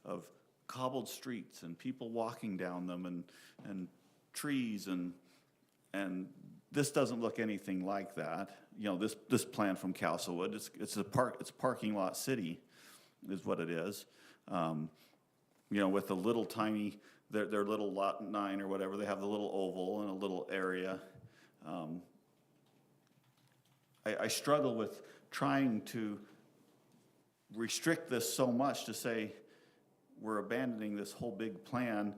of cobbled streets and people walking down them and trees and this doesn't look anything like that. You know, this plan from Castlewood, it's a parking lot city is what it is. You know, with a little tiny, their little lot 9 or whatever, they have the little oval and a little area. I struggle with trying to restrict this so much to say we're abandoning this whole big plan.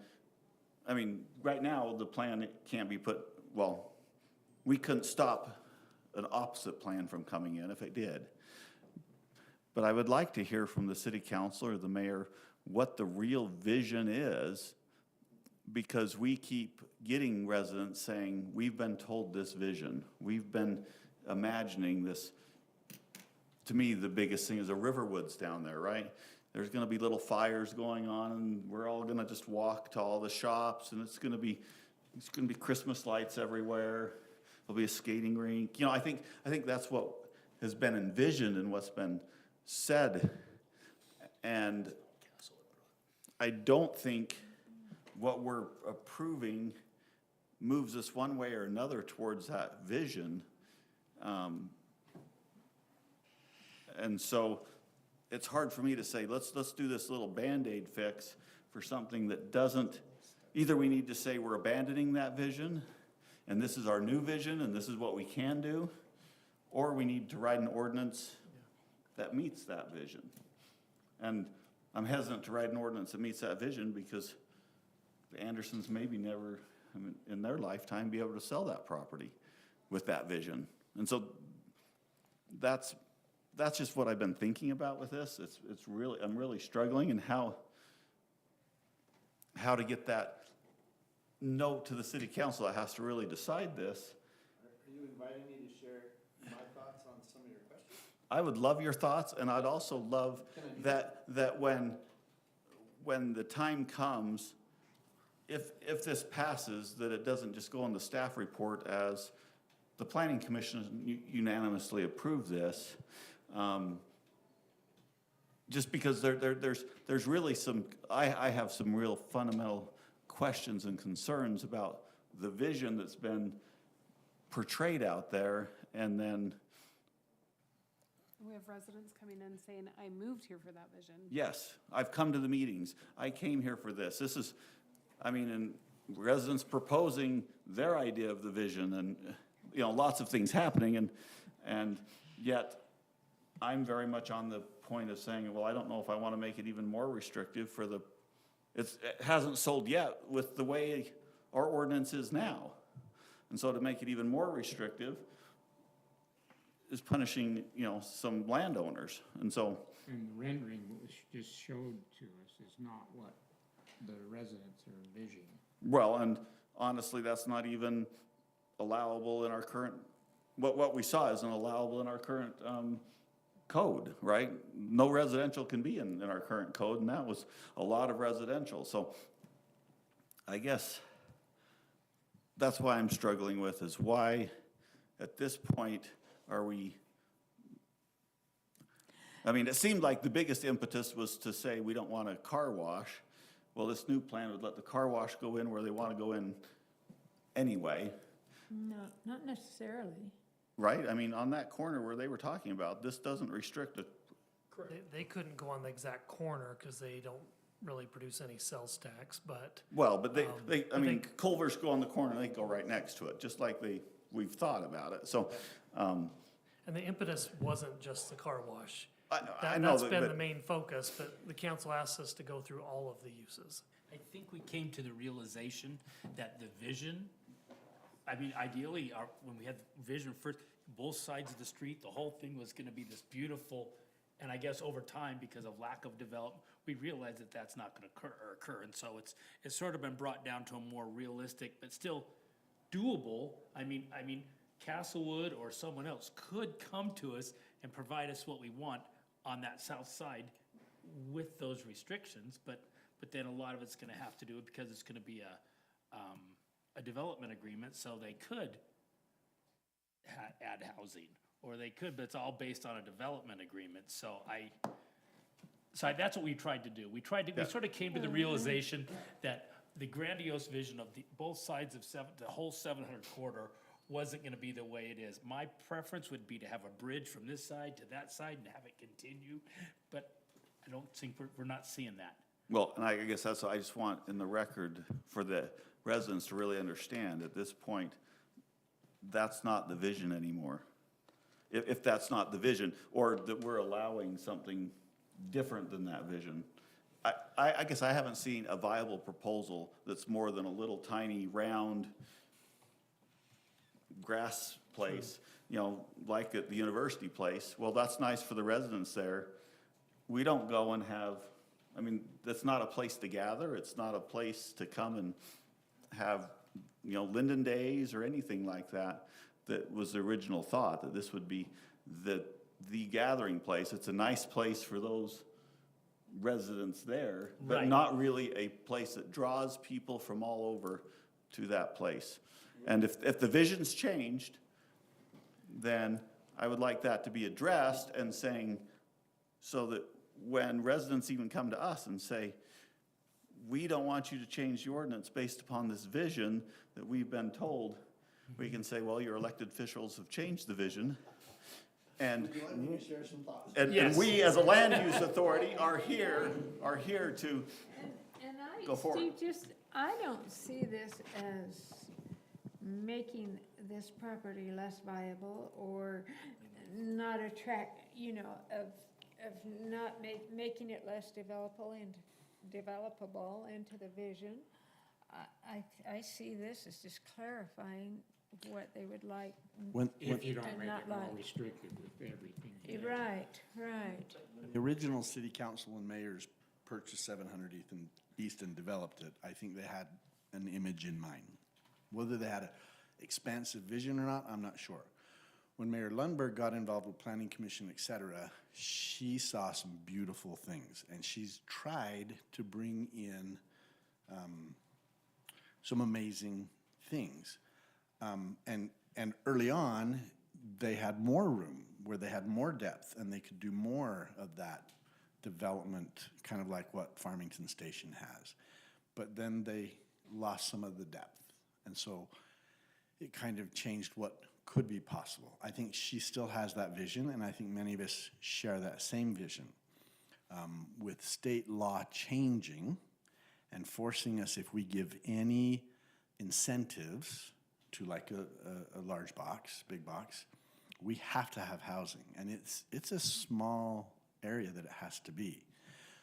I mean, right now, the plan can't be put, well, we couldn't stop an opposite plan from coming in if it did. But I would like to hear from the city council or the mayor what the real vision is, because we keep getting residents saying, we've been told this vision. We've been imagining this. To me, the biggest thing is the Riverwoods down there, right? There's gonna be little fires going on, and we're all gonna just walk to all the shops, and it's gonna be Christmas lights everywhere. There'll be a skating rink. You know, I think that's what has been envisioned and what's been said. And I don't think what we're approving moves us one way or another towards that vision. And so it's hard for me to say, let's do this little Band-Aid fix for something that doesn't, either we need to say we're abandoning that vision and this is our new vision and this is what we can do, or we need to write an ordinance that meets that vision. And I'm hesitant to write an ordinance that meets that vision because the Andersons maybe never, in their lifetime, be able to sell that property with that vision. And so that's just what I've been thinking about with this. It's really, I'm really struggling in how to get that note to the city council that has to really decide this. Are you inviting me to share my thoughts on some of your questions? I would love your thoughts, and I'd also love that when the time comes, if this passes, that it doesn't just go on the staff report as the planning commission unanimously approved this. Just because there's really some, I have some real fundamental questions and concerns about the vision that's been portrayed out there, and then We have residents coming in saying, I moved here for that vision. yes, I've come to the meetings. I came here for this. This is, I mean, and residents proposing their idea of the vision, and, you know, lots of things happening, and yet I'm very much on the point of saying, well, I don't know if I want to make it even more restrictive for the, it hasn't sold yet with the way our ordinance is now. And so to make it even more restrictive is punishing, you know, some landowners. And so, And the rendering was just showed to us is not what the residents are envisioning. well, and honestly, that's not even allowable in our current, what we saw isn't allowable in our current code, right? No residential can be in our current code, and that was a lot of residential. So I guess that's why I'm struggling with, is why, at this point, are we, I mean, it seemed like the biggest impetus was to say we don't want a car wash. Well, this new plan would let the car wash go in where they want to go in anyway, No, not necessarily. right? I mean, on that corner where they were talking about, this doesn't restrict it. They couldn't go on the exact corner because they don't really produce any sales tax, but Well, but I I mean, think- Culver's go on the corner, they go right next to it, just like we've thought about it, so, and the impetus wasn't just the car wash. I know That's that, been the but, main focus, but the council asked us to go through all of the uses. I think we came to the realization that the vision, I mean, ideally, when we had the vision first, both sides of the street, the whole thing was gonna be this beautiful, and I guess over time, because of lack of development, we realized that that's not gonna occur, and so it's sort of been brought down to a more realistic, but still doable. I mean, Castlewood or someone else could come to us and provide us what we want on that south side with those restrictions, but then a lot of it's gonna have to do it because it's gonna be a development agreement, so they could add housing, or they could, but it's all based on a development agreement, so that's what we tried to do. We sort of came to the realization that the grandiose vision of both sides of the whole 700 corridor wasn't gonna be the way it is. My preference would be to have a bridge from this side to that side and have it continue, but I don't think, we're not seeing that. well, and I guess that's, I just want in the record for the residents to really understand, at this point, that's not the vision anymore. If that's not the vision, or that we're allowing something different than that vision. I guess I haven't seen a viable proposal that's more than a little tiny round grass place, you know, like at the university place. Well, that's nice for the residents there. We don't go and have, I mean, that's not a place to gather. It's not a place to come and have, you know, Lindon days or anything like that. That was the original thought, that this would be the gathering place. It's a nice place for those residents there, but Right. not really a place that draws people from all over to that place. And if the vision's changed, then I would like that to be addressed and saying, so that when residents even come to us and say, we don't want you to change the ordinance based upon this vision that we've been told, we can say, well, your elected officials have changed the vision. And, share some thoughts? and Yes. we, as a land use authority, are here to, And Go I, for it. Steve, I don't see this as making this property less viable or not attract, of not making it less developable into the vision. I see this as just clarifying what they would like. If you don't And make not it more like- restricted with everything. Right. The original city council and mayors purchased 700 East and developed it. I think they had an image in mind. Whether they had an expansive vision or not, I'm not sure. When Mayor Lundberg got involved with Planning Commission, et cetera, she saw some beautiful things, and she's tried to bring in some amazing things. And early on, they had more room, where they had more depth, and they could do more of that development, kind of like what Farmington Station has. But then they lost some of the depth, and so it kind of changed what could be possible. I think she still has that vision, and I think many of us share that same vision. With state law changing and forcing us, if we give any incentives to like a large box, big box, we have to have housing, and it's a small area that it has to be.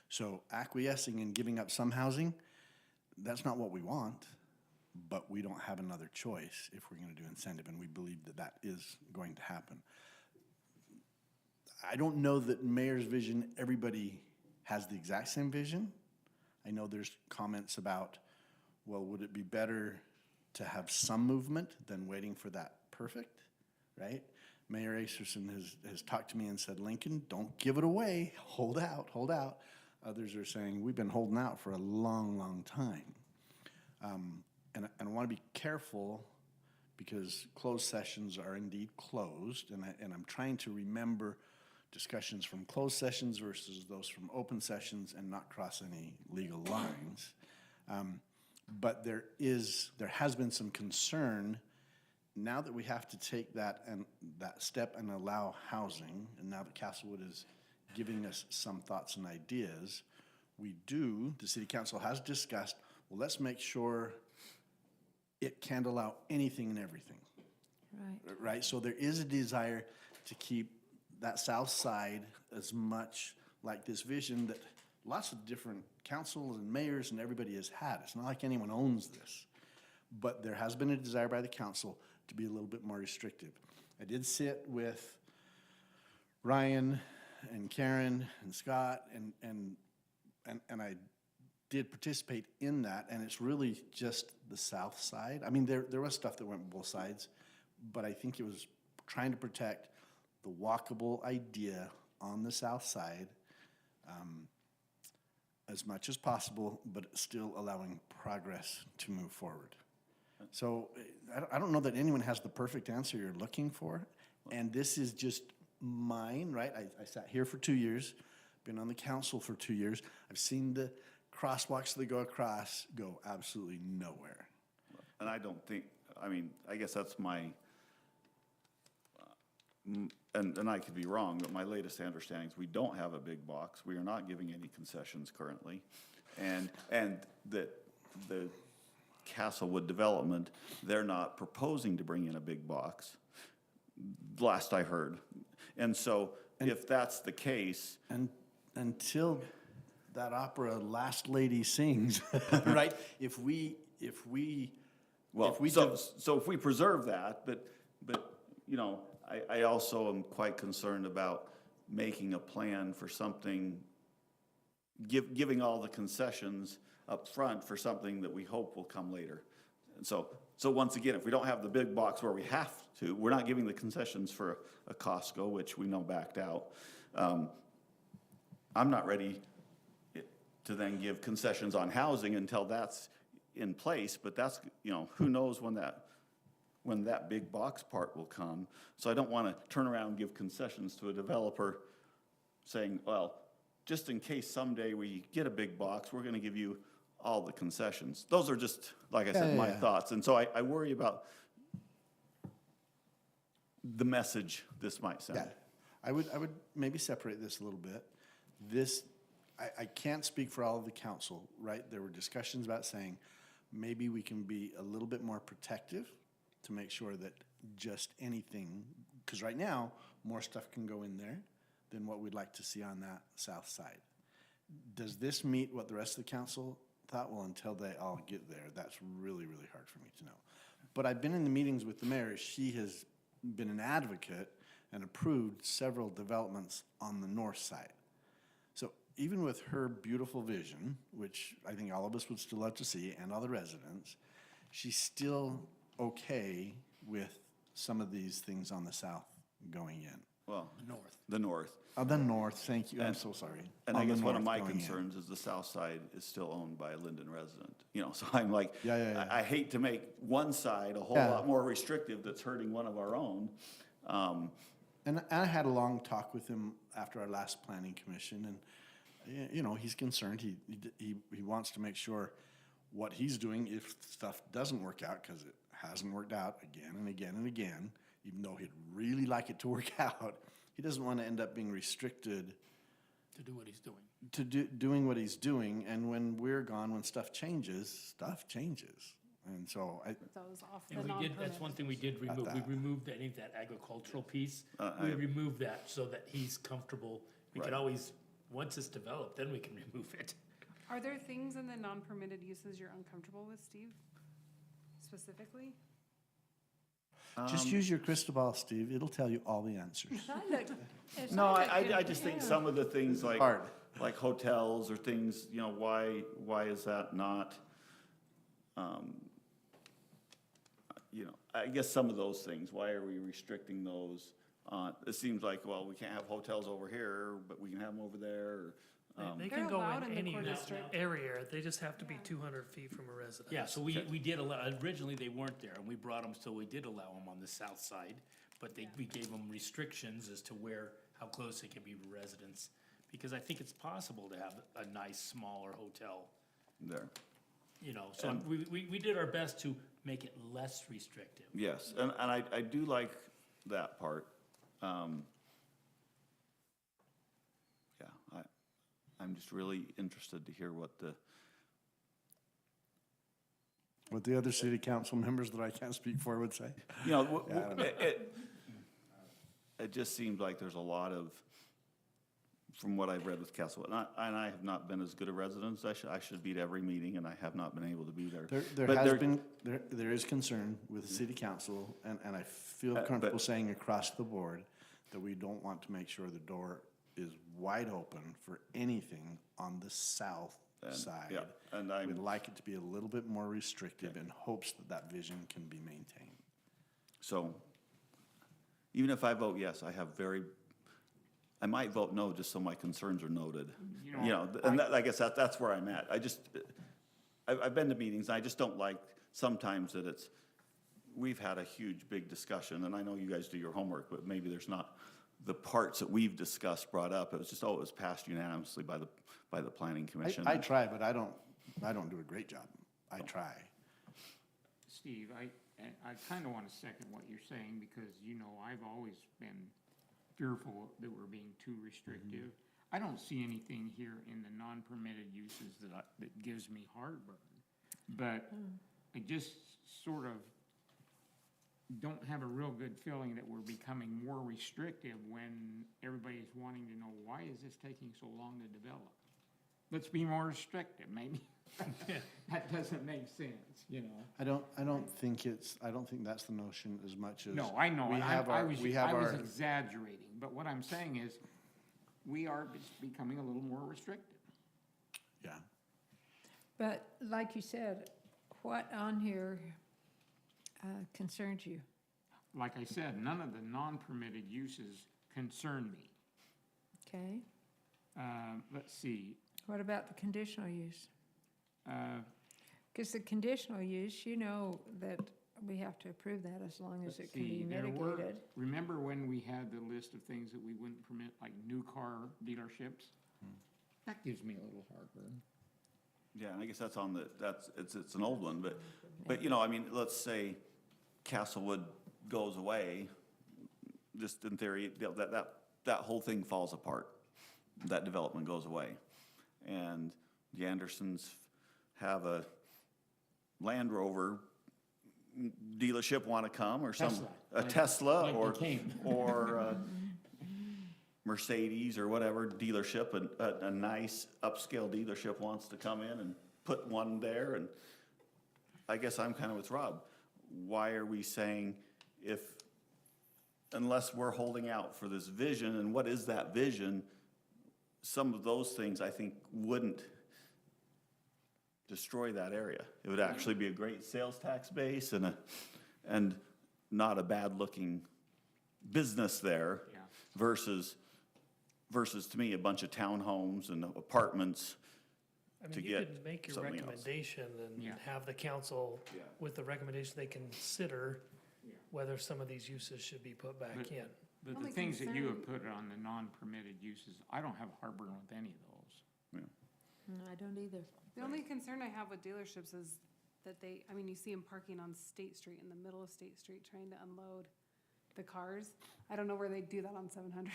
So acquiescing and giving up some housing, that's not what we want, but we don't have another choice if we're gonna do incentive, and we believe that that is going to happen. I don't know that mayor's vision, everybody has the exact same vision. I know there's comments about, well, would it be better to have some movement than waiting for that perfect, right? Mayor Acerson has talked to me and said, Lincoln, don't give it away, hold out, hold out. Others are saying, we've been holding out for a long, long time. and I want to be careful because closed sessions are indeed closed, and I'm trying to remember discussions from closed sessions versus those from open sessions and not cross any legal lines. But there has been some concern now that we have to take that step and allow housing, and now that Castlewood is giving us some thoughts and ideas, the city council has discussed, well, let's make sure it can't allow anything and everything. Right. Right, so there is a desire to keep that south side as much like this vision that lots of different councils and mayors and everybody has had. It's not like anyone owns this. But there has been a desire by the council to be a little bit more restrictive. I did sit with Ryan and Karen and Scott and I did participate in that, and it's really just the south side. I mean, there was stuff that went both sides, but I think it was trying to protect the walkable idea on the south side as much as possible, but still allowing progress to move forward. So I don't know that anyone has the perfect answer you're looking for, and this is just mine, right? I sat here for 2 years, been on the council for 2 years. I've seen the crosswalks that go across go absolutely nowhere. And I don't think, I mean, I guess that's my, and I could be wrong, but my latest understanding is we don't have a big box. We are not giving any concessions currently. And that the Castlewood development, they're not proposing to bring in a big box, last I heard. And so if that's the case. And until that opera Last Lady Sings, right? If we preserve that, but you know, I also am quite concerned about making a plan for something, giving all the concessions up front for something that we hope will come later. And so once again, if we don't have the big box where we have to, we're not giving the concessions for a Costco, which we know backed out. I'm not ready to then give concessions on housing until that's in place, but that's, you know, who knows when that big box part will come. So I don't want to turn around and give concessions to a developer saying, well, just in case someday we get a big box, we're going to give you all the concessions. Those are just, like I said, my thoughts. And so I worry about the message this might send. Yeah, I would maybe separate this a little bit. I can't speak for all of the council, right? There were discussions about saying maybe we can be a little bit more protective to make sure that just anything, because right now, more stuff can go in there than what we'd like to see on that south side. Does this meet what the rest of the council thought? Well, until they all get there, that's really, really hard for me to know. But I've been in the meetings with the mayor. She has been an advocate and approved several developments on the north side. So even with her beautiful vision, which I think all of us would still love to see, and all the residents, she's still okay with some of these things on the south going in. Well, the north. The north, thank you, I'm so sorry. And I On the guess one of north my going in. concerns is the south side is still owned by a Lindon resident. You know, so I'm like, Yeah. I hate to make one side a whole lot more restrictive that's hurting one of our own. And I had a long talk with him after our last planning commission, and, you know, he's concerned. He wants to make sure what he's doing, if stuff doesn't work out, because it hasn't worked out again and again and again, even though he'd really like it to work out, he doesn't want to end up being restricted To do what he's doing. to doing what he's doing. And when we're gone, when stuff changes. And so Those off the And we did, non-permitted. that's one thing we did remove. We that. removed any of that agricultural piece. I- We removed that so that he's comfortable. We could Right. always, once it's developed, then we can remove it. Are there things in the non-permitted uses you're uncomfortable with, Steve? Specifically? just use your crystal ball, Steve. It'll tell you all the answers. No, I just think some of the things like, Hard. like hotels or things, you know, why is that not, you know, I guess some of those things, why are we restricting those? It seems like, well, we can't have hotels over here, but we can have them over there. They They're can go allowed in in the any core district. area, they just have to be 200 feet from a residence. Yeah, so we did allow, originally they weren't there, and we brought them, so we did allow them on the south side, but we gave them restrictions as to how close they can be to residents, because I think it's possible to have a nice, smaller hotel, There. you know, so we did our best to make it less restrictive. Yes, and I do like that part. Yeah, I'm just really interested to hear what the other city council members that I can't speak for would say. you know, Yeah, I don't know. it just seems like there's a lot of, from what I've read with Castle, and I have not been as good a resident as I should be at every meeting, and I have not been able to be there. There But has been, there is concern with the city council, and I feel comfortable saying across the board that we don't want to make sure the door is wide open for anything on the south side. Yeah, and We'd like it to be a little bit more restrictive in hopes that that vision can be maintained. So, even if I vote yes, I might vote no just so my concerns are noted. You You know, and I guess that's where I'm at. I've been to meetings, I just don't like sometimes that we've had a huge, big discussion, and I know you guys do your homework, but maybe there's not the parts that we've discussed brought up. It was just, it was passed unanimously by the planning commission. I try, but I don't do a great job. I try. Steve, I kind of want to second what you're saying, because, you know, I've always been fearful that we're being too restrictive. I don't see anything here in the non-permitted uses that gives me heartburn, but I just sort of don't have a real good feeling that we're becoming more restrictive when everybody's wanting to know, why is this taking so long to develop? Let's be more restrictive, maybe. That doesn't make sense, you know? I don't think that's the notion as much as. No, I know, we have I our- was we have our- exaggerating, but what I'm saying is, we are becoming a little more restrictive. Yeah. But like you said, what on here concerns you? Like I said, none of the non-permitted uses concern me. Okay, Let's see, what about the conditional use? Because the conditional use, you know that we have to approve that as long as it can be mitigated. remember when we had the list of things that we wouldn't permit, like new car dealerships? That gives me a little heartburn. Yeah, and I guess that's it's an old one, but, you know, I mean, let's say Castlewood goes away, just in theory, that whole thing falls apart. That development goes away. And the Andersons have a Land Rover dealership want to come, or Tesla, like or, they came. or Mercedes or whatever dealership, a nice upscale dealership wants to come in and put one there, and I guess I'm kind of with Rob. Why are we saying unless we're holding out for this vision, and what is that vision? Some of those things I think wouldn't destroy that area. It would actually be a great sales tax base and not a bad looking business there. Yeah. versus to me, a bunch of townhomes and apartments I to mean, you get could make your something else. recommendation and Yeah. have the council, Yeah. with the recommendation, they consider Yeah. whether some of these uses should be put back But- in. But the Only things that you have concern- put on the non-permitted uses, I don't have heartburn with any of those. No, I don't either. The only concern I have with dealerships is that you see them parking on State Street, in the middle of State Street, trying to unload the cars. I don't know where they do that on 700.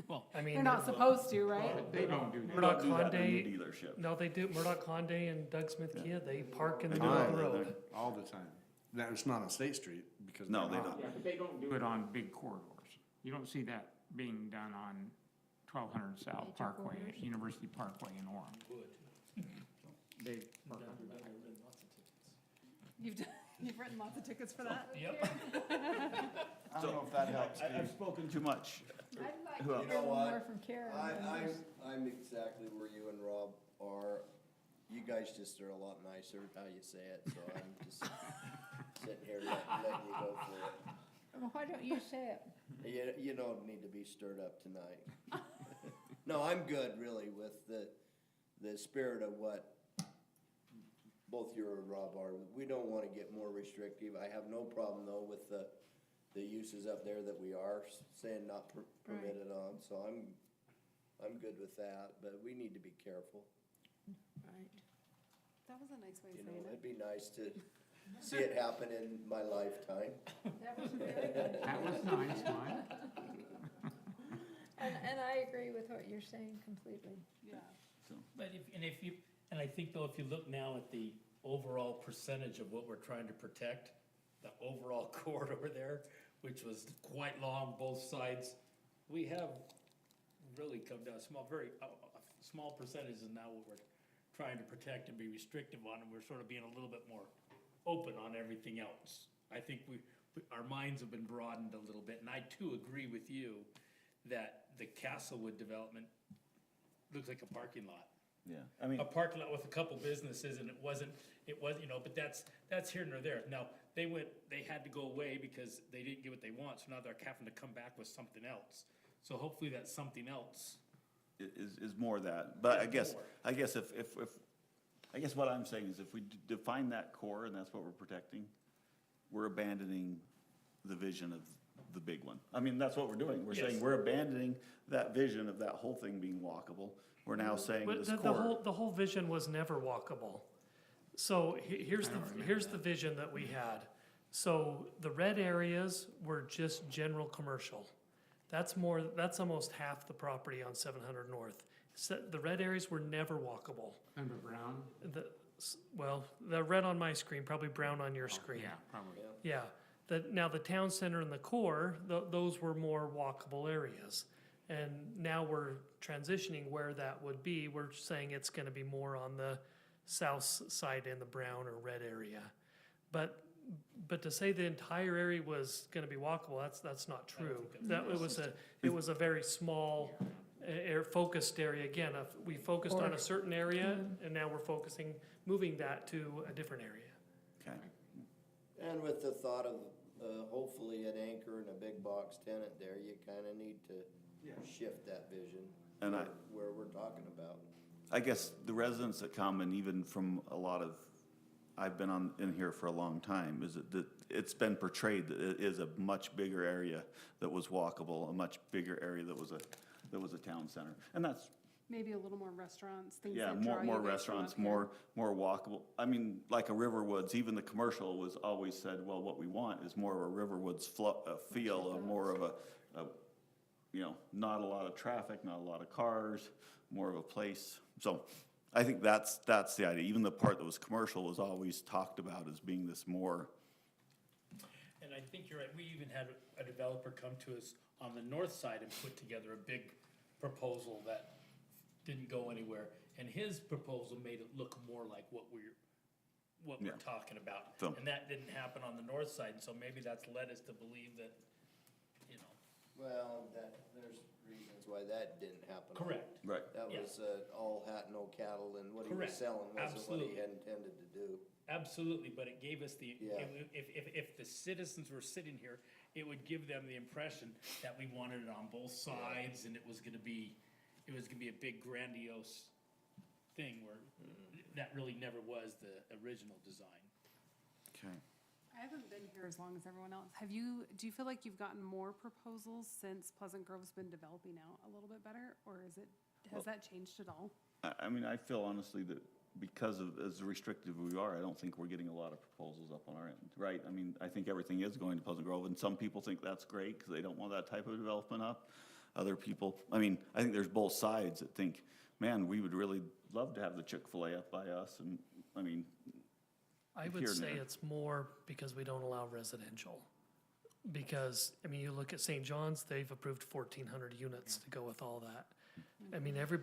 Well, I mean, They're not supposed to, right? But they don't do that. Murdoch Do that in a Hyundai, new dealership. no, they do, Murdoch Hyundai and Doug Smith Kia, they park in the middle of the road. All the time. Now, it's not on State Street because. No, they're they not. don't. Yeah, but they don't do it on big corridors. You don't see that being done on 1200 South Major Parkway, corridors. University Parkway in Orem. They park on the back. You've written lots of tickets for that? Yep. I don't know if that helps, I've Steve. spoken too much. I'd like Who to else? hear You know what? more from Karen. on this. I'm exactly where you and Rob are. You guys just are a lot nicer how you say it, so I'm just sitting here letting you go for Well, why don't you say it? it. You don't need to be stirred up tonight. No, I'm good really with the spirit of what both you and Rob are. We don't wanna get more restrictive. I have no problem though with the uses up there that we are saying not permitted on, so I'm good with that, but we need to be careful. Right. That was a nice way You of know, saying it. it'd be nice to see it happen in my lifetime. That was very good. That was nice, Mike. And I agree with what you're saying completely. Yeah. But and I think though, if you look now at the overall percentage of what we're trying to protect, the overall corridor there, which was quite long, both sides, we have really come down a small percentage is now what we're trying to protect and be restrictive on, and we're sort of being a little bit more open on everything else. I think our minds have been broadened a little bit, and I too agree with you that the Castlewood development looks like a parking lot. Yeah, I mean, A parking lot with a couple businesses, and it wasn't, but that's here nor there. Now, they had to go away because they didn't get what they want, so now they're having to come back with something else. So hopefully that something else. is more that, but Is I guess I guess what I'm saying is if we define that core and that's what we're protecting, we're abandoning the vision of the big one. I mean, that's what we're doing. We're saying Yes. we're abandoning that vision of that whole thing being walkable. We're now saying But this the core. whole vision was never walkable. So here's the vision that we had. So the red areas were just general commercial. That's almost half the property on 700 North. So the red areas were never walkable. Under Brown? Well, the red on my screen, probably brown on your screen. Yeah, probably. Yeah, now the town center and the core, those were more walkable areas. And now we're transitioning where that would be. We're saying it's gonna be more on the south side in the brown or red area. But to say the entire area was gonna be walkable, that's not true. It was a very small, focused area. Again, we focused on a certain area, and now we're moving that to a different area. Okay. And with the thought of, hopefully an anchor and a big box tenant there, you kinda need to shift that vision. And where we're talking about. I guess the residents that come, and even from a lot of, I've been in here for a long time, is that it's been portrayed that it is a much bigger area that was walkable, a much bigger area that was a town center. And that's, Maybe a little more restaurants, things yeah, that draw you more guys from restaurants, up here. more walkable. I mean, like a Riverwoods, even the commercial was always said, well, what we want is more of a Riverwoods feel, and more of a, not a lot of traffic, not a lot of cars, more of a place. So I think that's the idea. Even the part that was commercial was always talked about as being this more. And I think you're right, we even had a developer come to us on the north side and put together a big proposal that didn't go anywhere. And his proposal made it look more like what we're Yeah. talking about. So- And that didn't happen on the north side, and so maybe that's led us to believe that, Well, there's reasons why that didn't happen. correct. Right. That Yeah. was, all hat, no cattle, and what he was Correct. selling wasn't what Absolutely. he had intended to do. Absolutely, but it gave us Yeah. if the citizens were sitting here, it would give them the impression that we wanted it on both sides, and it was gonna be a big grandiose thing where that really never was the original design. Okay. I haven't been here as long as everyone else. Do you feel like you've gotten more proposals since Pleasant Grove's been developing out a little bit better, or has that changed at all? I mean, I feel honestly that because of, as restrictive we are, I don't think we're getting a lot of proposals up on our end, right? I mean, I think everything is going to Pleasant Grove, and some people think that's great because they don't want that type of development up. Other people, I mean, I think there's both sides that think, man, we would really love to have the Chick-fil-A up by us, and, I mean, I Here would and say there. it's more because we don't allow residential. Because, I mean, you look at St. John's, they've approved 1,400 units to go with all that. I mean, every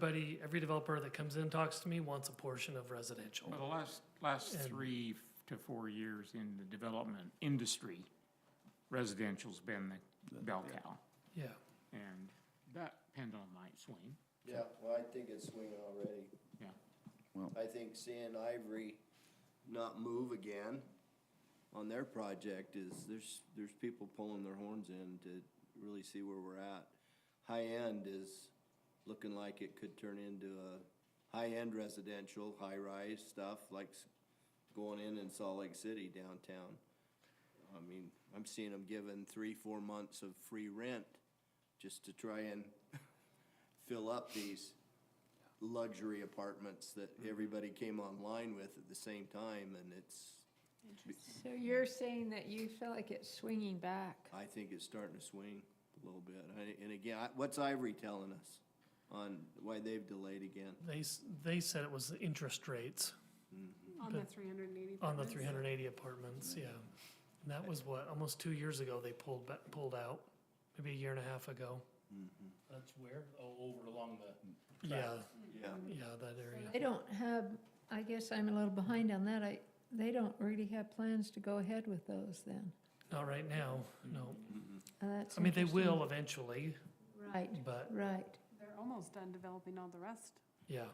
developer that comes in and talks to me wants a portion of residential. Well, the last And- 3 to 4 years in the development industry, residential's been the bell cow. Yeah, And that pendulum might swing. Yeah, well, I think it's swinging already. Yeah. Well- I think seeing Ivory not move again on their project there's people pulling their horns in to really see where we're at. High end is looking like it could turn into a high-end residential, high-rise stuff, like going in Salt Lake City downtown. I mean, I'm seeing them giving 3-4 months of free rent just to try and fill up these luxury apartments that everybody came online with at the same time, and it's, So you're saying that you feel like it's swinging back? I think it's starting to swing a little bit. And again, what's Ivory telling us on why they've delayed again? They said it was the interest rates On the 380. on the apartments. 380 apartments, yeah. And that was what, almost 2 years ago they pulled out, maybe a year and a half ago. That's where, over along the. Yeah, Yeah. yeah, that area. They don't have, I guess I'm a little behind on that. They don't really have plans to go ahead with those then. Not right now, no. That's I mean, they interesting. will eventually, Right, but, right. They're almost done developing all the rest. yeah.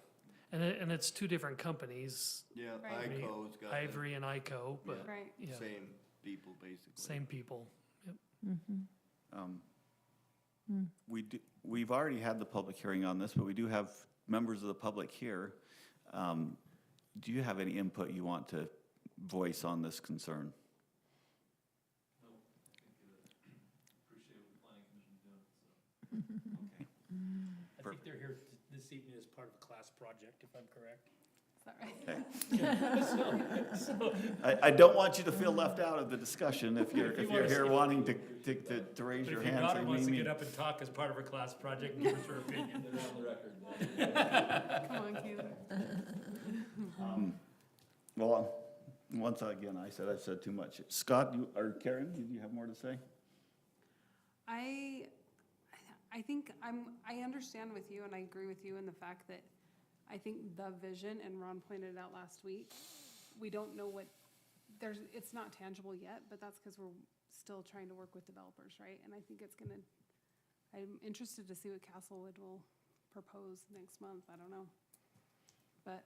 And it's two different companies, Yeah, Right. ICO's got the Ivory and ICO, but, Right. yeah, same people, basically. same people. Yep. We've already had the public hearing on this, but we do have members of the public here. Do you have any input you want to voice on this concern? I think they're here this evening as part of a class project, if I'm correct. Is that right? I don't want you to feel left out of the discussion if you're If you wanna here say- wanting to raise your If your hand. daughter say, wants to "Mimi." get up and talk as part of her class project and give us her opinion. Come on, Caleb. Well, once again, I've said too much. Scott, or Karen, did you have more to say? I think I understand with you and I agree with you in the fact that I think the vision, and Ron pointed it out last week, we don't know it's not tangible yet, but that's because we're still trying to work with developers, right? And I think I'm interested to see what Castlewood will propose next month, I don't know. But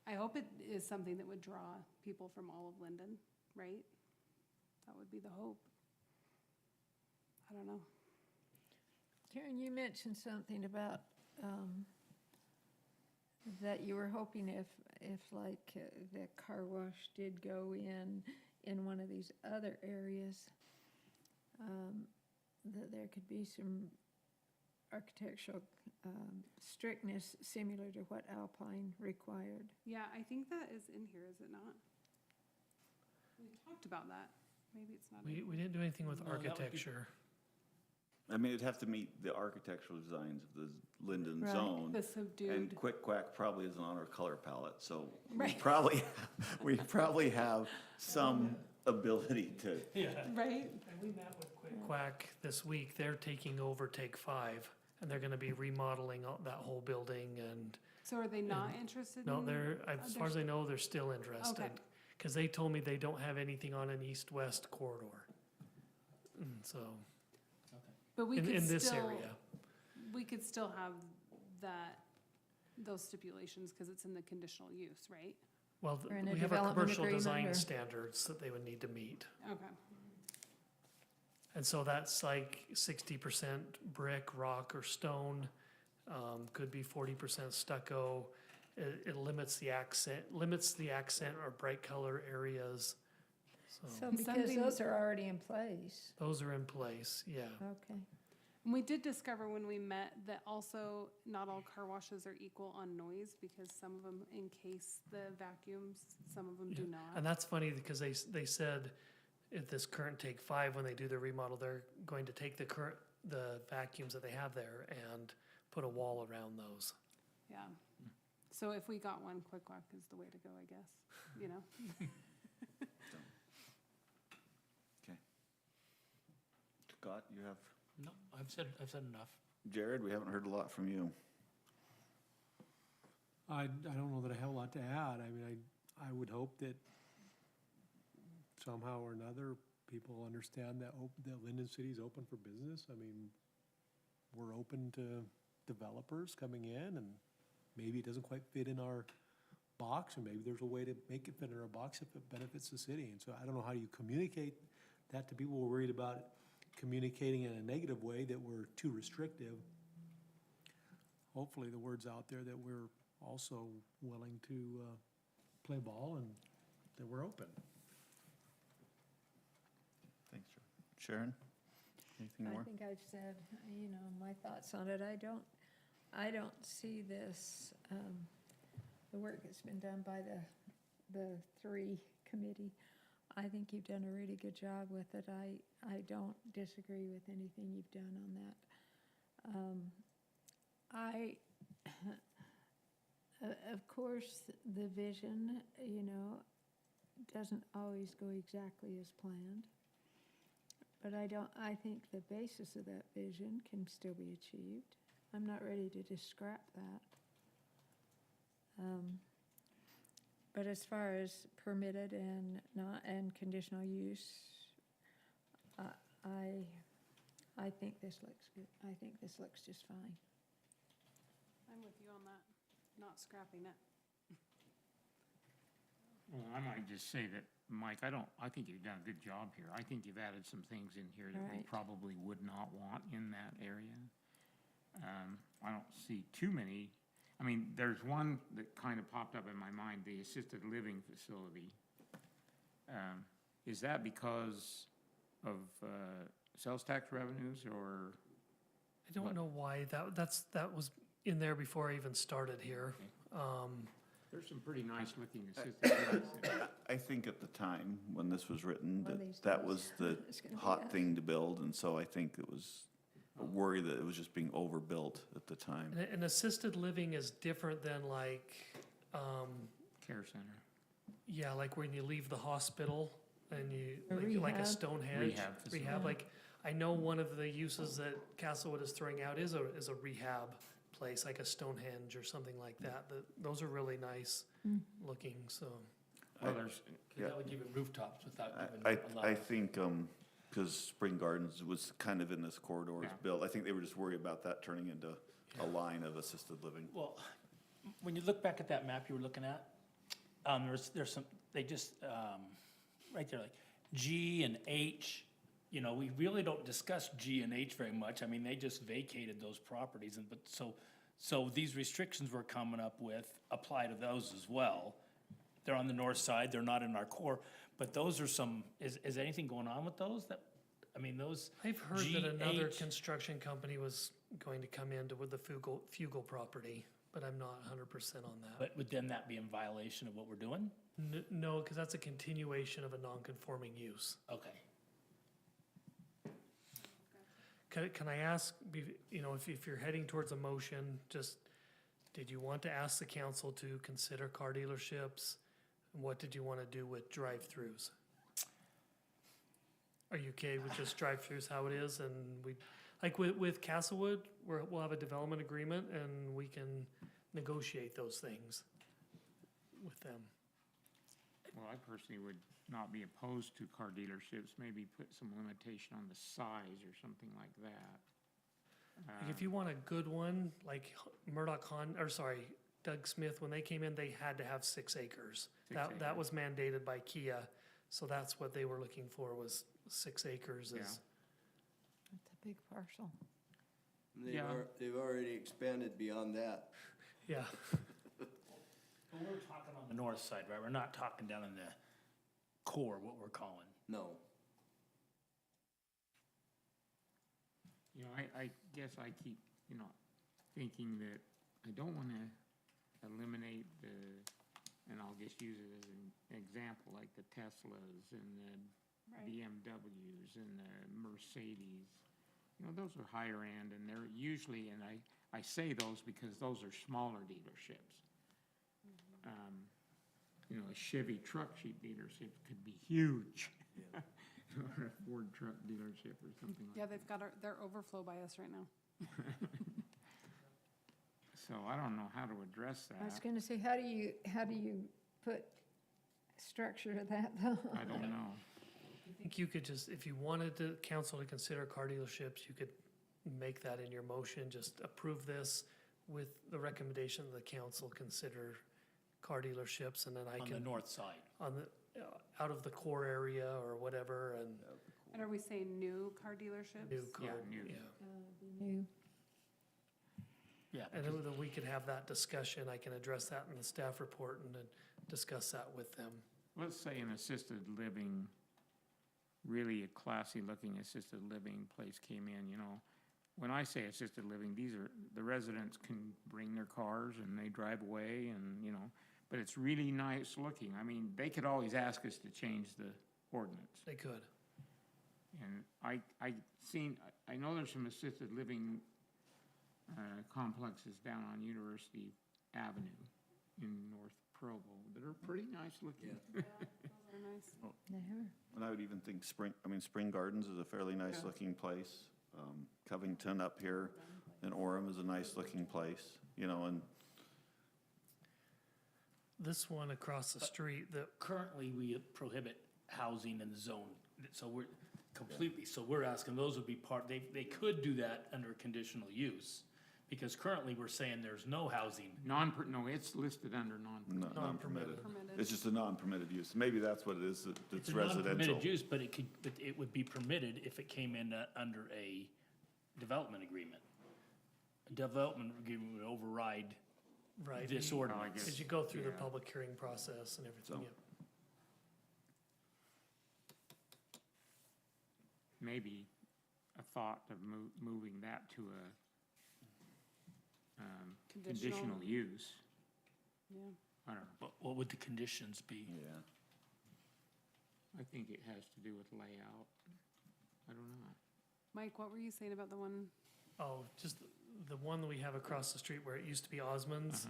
I hope it is something that would draw people from all of Lindon, right? That would be the hope. I don't know. Karen, you mentioned something about, that you were hoping if like the car wash did go in one of these other areas, that there could be some architectural strictness similar to what Alpine required. Yeah, I think that is in here, is it not? We talked about that. Maybe it's not. in We didn't do anything with No, that would be- architecture. I mean, it'd have to meet the architectural designs of the Lindon Right. zone. The And subdued. Quick Quack probably isn't on our color palette, so we Right. probably have some ability to. Yeah. Right? And we met with Quick Quack this week. They're taking over Take 5, and they're gonna be remodeling that whole building, and, So are they not interested in? no, as far as I know, they're still interested. Okay. Because they told me they don't have anything on an east-west corridor. And so, But we in could this still, area. we could still have those stipulations because it's in the conditional use, right? Well, Or in a we have our development commercial agreement, design or- standards that they would need to meet. Okay. And so that's like 60% brick, rock, or stone, could be 40% stucco. It limits the accent or bright color areas. So So because something- those are already in place, those are in place, yeah. okay. And we did discover when we met that also not all car washes are equal on noise because some of them encase the vacuums, some of them do not. And that's funny because they said at this current Take 5, when they do their remodel, they're going to take the vacuums that they have there and put a wall around those. Yeah. So if we got one, Quick Walk is the way to go, I guess, you know? Okay. Scott, you have, No, I've said enough. Jared, we haven't heard a lot from you. I don't know that I have a lot to add. I mean, I would hope that somehow or another, people understand that Linden City is open for business. I mean, we're open to developers coming in, and maybe it doesn't quite fit in our box, and maybe there's a way to make it fit in our box if it benefits the city. And so I don't know how you communicate that to people. We're worried about communicating in a negative way, that we're too restrictive. hopefully the word's out there that we're also willing to play ball and that we're open. Thanks, Sharon. Anything more? I think I've said, my thoughts on it. I don't see this, the work that's been done by the 3 committee. I think you've done a really good job with it. I don't disagree with anything you've done on that. Of course, the vision, doesn't always go exactly as planned. But I think the basis of that vision can still be achieved. I'm not ready to just scrap that. But as far as permitted and not, and conditional use, I think this looks good. I think this looks just fine. I'm with you on that, not scrapping it. Well, I might just say that, Mike, I think you've done a good job here. I think you've added some things in here that we Right. probably would not want in that area. I don't see too many. I mean, there's one that kind of popped up in my mind, the assisted living facility. Is that because of sales tax revenues, or? I don't know why, that was in there before I even started here. There's some pretty nice looking assisted living. I think at the time, when this was written, One of these that days, was the it's gonna be hot that. thing to build, and so I think it was a worry that it was just being overbuilt at the time. And assisted living is different than like, Care center. yeah, like when you leave the hospital and you, A like a rehab. Stonehenge. Rehab facility. Rehab, like, I know one of the uses that Castlewood is throwing out is a rehab place, like a Stonehenge or something like that. Those are really nice looking, so. Well, there's, Yeah. That would give it rooftops without I giving a lot of. think, because Spring Gardens was kind of in this corridor Yeah. built, I think they were just worried about that turning into a line of assisted living. Well, when you look back at that map you were looking at, there's some, they just, right there, like G and H, we really don't discuss G and H very much. I mean, they just vacated those properties, but so these restrictions we're coming up with apply to those as well. They're on the north side, they're not in our core, but those are some, is anything going on with those those? I've heard that another GH. construction company was going to come into with the Fugel property, but I'm not 100% on that. But would then that be in violation of what we're doing? No, because that's a continuation of a non-conforming use. Okay. Can I ask, if you're heading towards a motion, just, did you want to ask the council to consider car dealerships? What did you want to do with drive-throughs? Are you okay with just drive-throughs how it is? And we, like with Castlewood, we'll have a development agreement and we can negotiate those things with them. well, I personally would not be opposed to car dealerships, maybe put some limitation on the size or something like that. Like if you want a good one, like Doug Smith, when they came in, they had to have 6 acres. 6 That acres. was mandated by Kia, so that's what they were looking for, was 6 acres Yeah. is. It's a big parcel. Yeah. They've already expanded beyond that. Yeah, Well, we're talking on the north side, right? We're not talking down in the core, what we're calling. No. I guess I keep, thinking that I don't want to eliminate and I'll just use it as an example, like the Teslas and the BMWs and the Mercedes. Those are higher end and they're usually, and I say those because those are smaller dealerships. A Chevy truck dealership could be huge. Or a Ford truck dealership or something like that. Yeah, they've got their overflow by us right now. So I don't know how to address I was that. gonna say, how do you put structure to that though? I don't know. I think you could just, if you wanted the council to consider car dealerships, you could make that in your motion, just approve this with the recommendation of the council, consider car dealerships, and then I On the can, north side. on the, out of the core area or whatever, and And are we saying new car dealerships? new car, new. yeah. New. Yeah, And then we could have that discussion, I can address that in the staff report and then discuss that with them. Let's say an assisted living, really a classy-looking assisted living place came in, you know. When I say assisted living, these are, the residents can bring their cars and they drive away and, you know, but it's really nice looking. I mean, they could always ask us to change the ordinance. They could. And I know there's some assisted living complexes down on University Avenue in North Provo that are pretty nice looking. Those are nice. And I would even think Spring Gardens is a fairly nice looking place. Covington up here in Orem is a nice looking place, you know, and This one across the street, currently we prohibit housing in the zone, so we're completely, so we're asking those would be they could do that under conditional use, because currently we're saying there's no housing. No, it's listed under non-permitted. non-permitted. Permitted. It's just a non-permitted use. Maybe that's what it is, that it's a residential. non-permitted use, but it would be permitted if it came in under a development agreement. A development agreement would override right. this you- ordinance. As you go through the Yeah. public hearing process and everything, So- yeah. Maybe a thought of moving that to a conditional use. Yeah. I don't know. What would the conditions be? Yeah. I think it has to do with layout. I don't know. Mike, what were you saying about the one? Oh, just the one that we have across the street where it used to be Osmond's.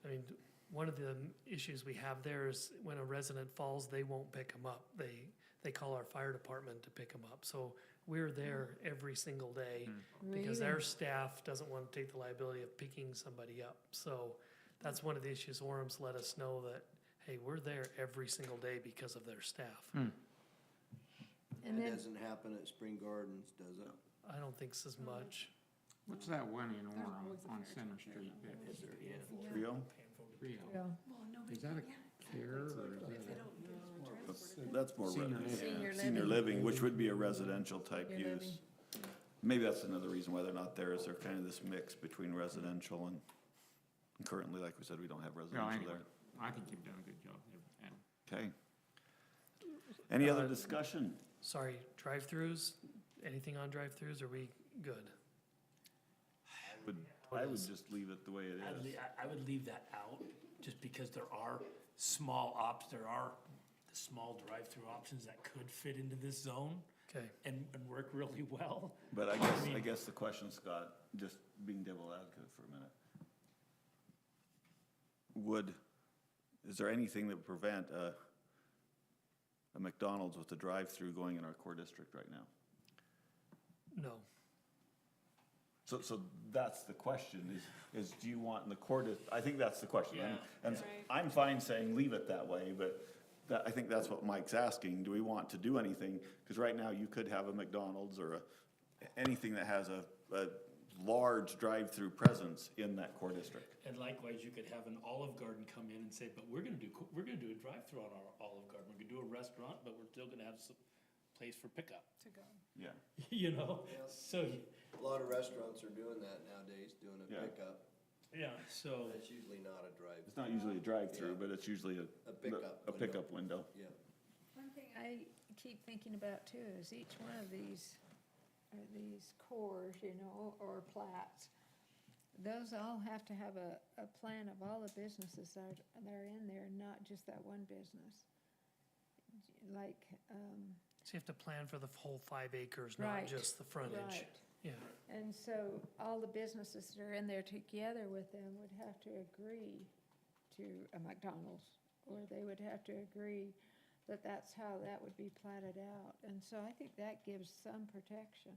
I mean, one of the issues we have there is when a resident falls, they won't pick them up. They call our fire department to pick them up. So we're there every single day because Really? our staff doesn't want to take the liability of picking somebody up. So that's one of the issues. Orem's let us know that, hey, we're there every single day because of their staff. And That then, doesn't happen at Spring Gardens, does it? I don't think so much. What's that one in There's Orem always a on fire Center truck there. Street? that- Is there, yeah. Trio? Rio. yeah, Is that a care or is that That's more Senior living. senior living, which would be a residential type Senior use. living. Maybe that's another reason why they're not there, is they're kind of this mix between residential and currently, like we said, we don't have Well, residential anyway, there. I think you've done a good job there, Adam. Okay. Any other discussion? Sorry, drive-throughs, anything on drive-throughs, are we good? I would just leave it the way it is. I would leave that out, just because there are the small drive-through options that could fit into this zone Okay, and work really well. But I I mean- guess the question, Scott, just being devil advocate for a minute. Is there anything that would prevent a McDonald's with a drive-through going in our core district right now? no. So that's the question, is do you want in the core I think that's the question. And Right. I'm fine saying leave it that way, but I think that's what Mike's asking. Do we want to do anything? Because right now you could have a McDonald's or anything that has a large drive-through presence in that core district. And likewise, you could have an Olive Garden come in and say, but we're gonna do a drive-through on our Olive Garden. We're gonna do a restaurant, but we're still gonna have some place for pickup, To go. Yeah. you know? Yeah. So, A lot of restaurants are doing that nowadays, doing a Yeah. pickup. yeah, so, That's usually not a drive. It's not usually a drive-through, Yeah. but it's usually A pickup a window. pickup window. Yeah. one thing I keep thinking about too is each one of these cores, you know, or plats, those all have to have a plan of all the businesses that are in there, not just that one business. Like, So you have to plan for the whole 5 acres, not Right, just the frontage. right. Yeah, And so all the businesses that are in there together with them would have to agree to a McDonald's, or they would have to agree that that's how that would be platted out. And so I think that gives some protection.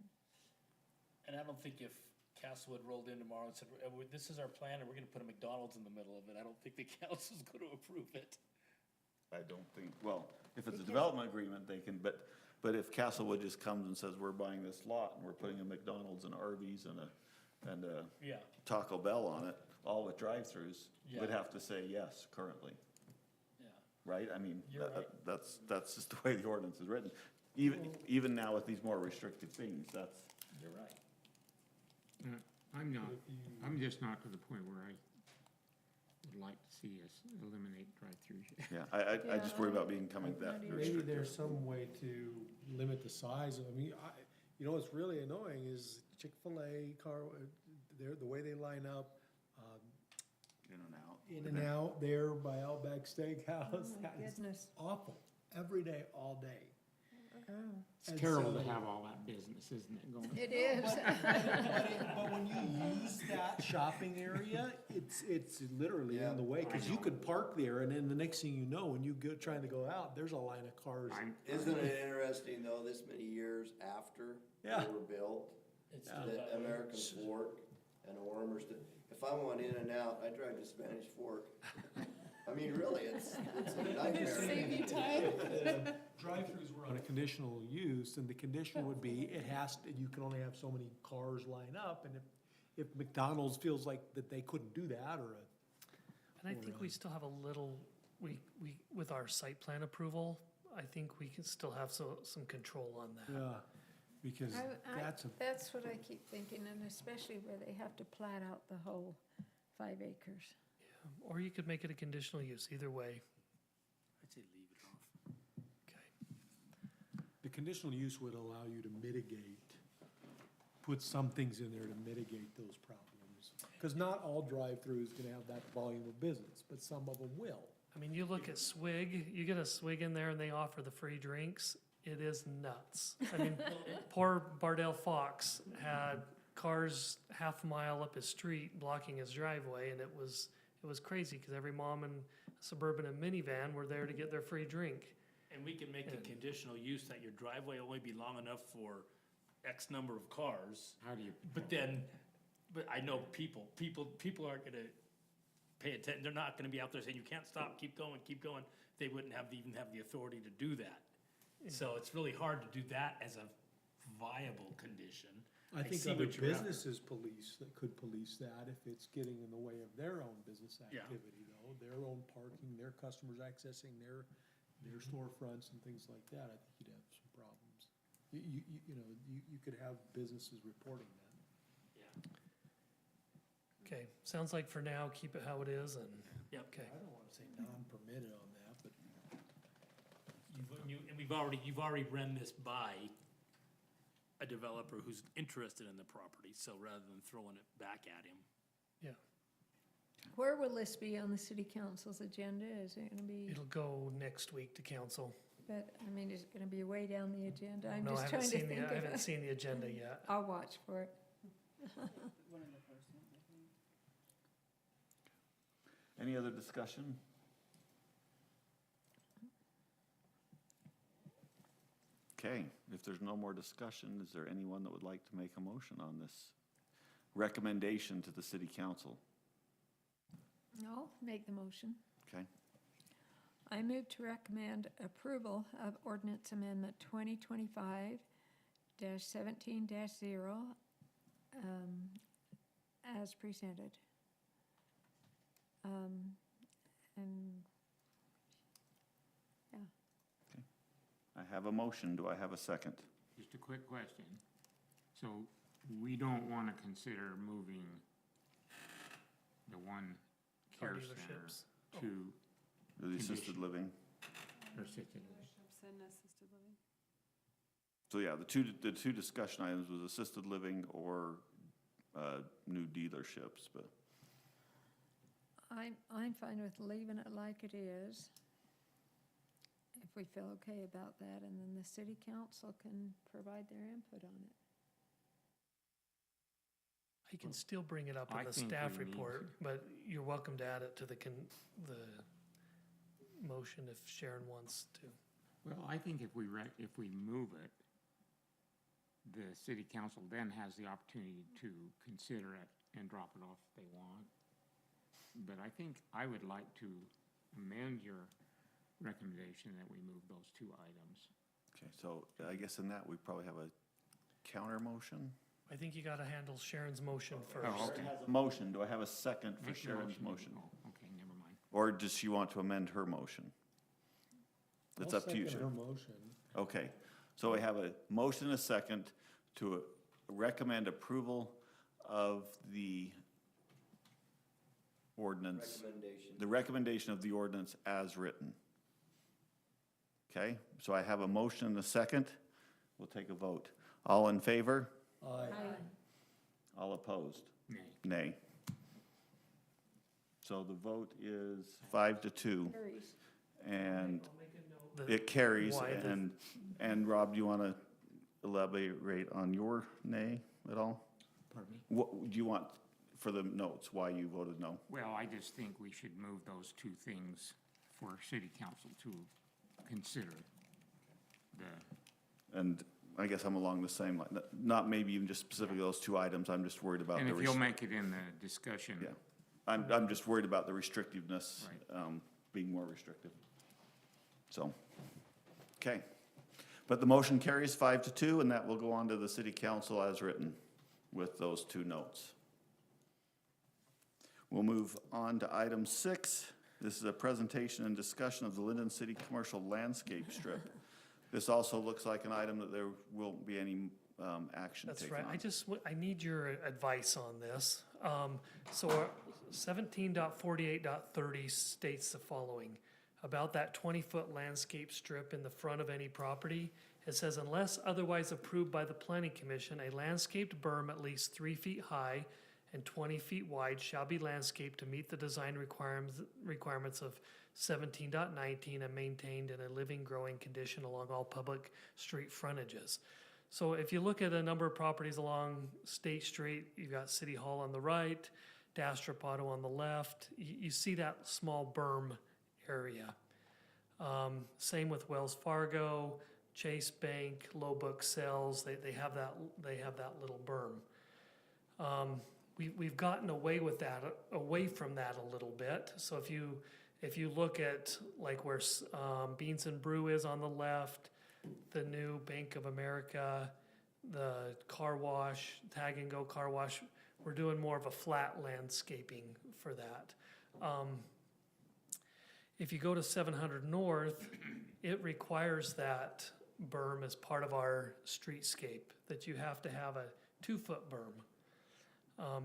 and I don't think if Castlewood rolled in tomorrow and said, this is our plan and we're gonna put a McDonald's in the middle of it, I don't think the council's gonna approve it. I don't think, well, if it's a Because- development agreement, they can, but if Castlewood just comes and says, we're buying this lot and we're putting a McDonald's and Arby's and a Yeah. Taco Bell on it, all with drive-throughs, Yeah. would have to say yes currently, Yeah. right? I mean, You're right. that's just the way the ordinance is written. Even now with these more restricted things, that's, You're right. I'm not, But if you- I'm just not to the point where I would like to see us eliminate drive-throughs. Yeah, I just worry about becoming that Maybe Maybe restrictive. there's some way to limit the size of, I mean, you know, what's really annoying is Chick-fil-A car, the way they line up, In and out. in and out there by Outback Steakhouse. Oh, my That is goodness. awful, every day, all day. Oh. It's And terrible to so- have all that business, isn't it, going? It is. But when you use that shopping area, it's literally in the way, cause you could park there and then the next thing you know, when you go, trying to go out, there's a line of cars. I'm- Isn't it interesting though, this many years after Yeah. they were built, It's Yeah. still that that way. American Fork and Orm are still, if I want in and out, I drive to Spanish Fork. I mean, really, it's a nightmare. Save you time. Drive-throughs were on a conditional use, and the condition would be, you can only have so many cars line up, and if McDonald's feels like that they couldn't do that, or And I think we still have a little, with our site plan approval, I think we can still have some control on that. yeah, because that's That's what I keep thinking, and especially where they have to plat out the whole 5 acres. Or you could make it a conditional use, either way. I'd say leave it off. Okay. the conditional use would allow you to mitigate, put some things in there to mitigate those problems. Because not all drive-throughs can have that volume of business, but some of them will. I mean, you look at Swig, you get a Swig in there and they offer the free drinks, it is nuts. I mean, poor Bardell Fox had cars half a mile up his street blocking his driveway, and it was crazy, because every mom in Suburban and minivan were there to get their free drink. And we can make a And- conditional use that your driveway only be long enough for X number of cars. How do you? But I know people aren't gonna pay attention, they're not gonna be out there saying, you can't stop, keep going. They wouldn't even have the authority to do that. So it's really hard to do that as a viable condition. I think see other what you're after. businesses could police that if it's getting in the way of their own business Yeah. activity, though, their own parking, their customers accessing their storefronts and things like that, I think you'd have some problems. You could have businesses reporting that. Okay, sounds like for now, keep it how it is, and, Yep. okay. I don't wanna say non-permitted on that, but You've already run this by a developer who's interested in the property, so rather than throwing it back at him. Yeah, Where will this be on the city council's agenda? Is it gonna be, it'll go next week to council. but, I mean, is it gonna be way down the agenda? I'm No, I just haven't trying to seen think the, of I haven't it. seen the agenda yet. I'll watch for it. Any other discussion? Okay, if there's no more discussion, is there anyone that would like to make a motion on this recommendation to the city council? No, make the motion. Okay, I move to recommend approval of ordinance amendment 2025-17-0 as presented. And, yeah. I have a motion. Do I have a second? Just a quick question. So we don't want to consider moving the one Car care center dealerships. to The assisted living? or assisted living? Assisted living. So yeah, the two discussion items was assisted living or new dealerships, but I'm fine with leaving it like it is, if we feel okay about that, and then the city council can provide their input on it. I can still bring it up I in the think staff we need report, to. but you're welcome to add it to the motion if Sharon wants to. Well, I think if we move it, the city council then has the opportunity to consider it and drop it off if they want. But I think I would like to amend your recommendation that we move those two items. okay, so I guess in that we probably have a counter motion? I think you gotta handle Sharon's motion first. Oh, okay. Motion, do I have a second for Make the Sharon's motion? Oh, okay, never mind. Or does she want to amend her motion? It's I'll up to you, second her Sharon. motion. Okay, so we have a motion and a second to recommend approval of the ordinance. Recommendation. The recommendation of the ordinance as written. Okay, so I have a motion and a second. We'll take a vote. All in favor? Aye. All opposed? Nay. Nay. So the vote is 5-2, Carries. and I'll make a note that it carries. why the- And Rob, do you want to elaborate on your nay at all? Pardon me? What do you want for the notes, why you voted no? Well, I just think we should move those two things for city council to consider. And I guess I'm along the same line, not maybe even just specifically those two items, I'm just worried about And the. if you'll make it in the discussion. Yeah, I'm just worried about the restrictiveness, Right. being more restrictive. So, okay. But the motion carries 5-2, and that will go on to the city council as written with those two notes. We'll move on to item 6. This is a presentation and discussion of the Lindon City Commercial Landscape Strip. This also looks like an item that there won't be any action That's taken right. on. I need your advice on this. So 17.48.30 states the following. About that 20-foot landscape strip in the front of any property, it says unless otherwise approved by the planning commission, a landscaped berm at least 3 feet high and 20 feet wide shall be landscaped to meet the design requirements of 17.19 and maintained in a living, growing condition along all public street frontages. So if you look at a number of properties along State Street, you've got City Hall on the right, Dastrup Auto on the left, you see that small berm area. Same with Wells Fargo, Chase Bank, Lowbook Sales, they have that little berm. We've gotten away from that a little bit. So if you look at like where Beans and Brew is on the left, the new Bank of America, the car wash, Tag and Go car wash, we're doing more of a flat landscaping for that. If you go to 700 North, it requires that berm as part of our streetscape, that you have to have a 2-foot berm.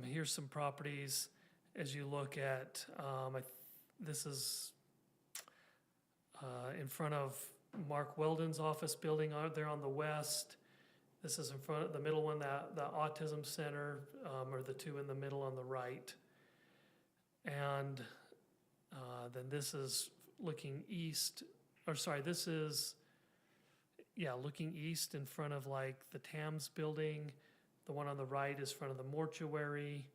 Here's some properties as you look at, this is in front of Mark Weldon's office building there on the west. This is in front of the middle one, the Autism Center, or the two in the middle on the right. And then this is looking east, looking east in front of like the TAMS building. The one on the right is in front of the mortuary.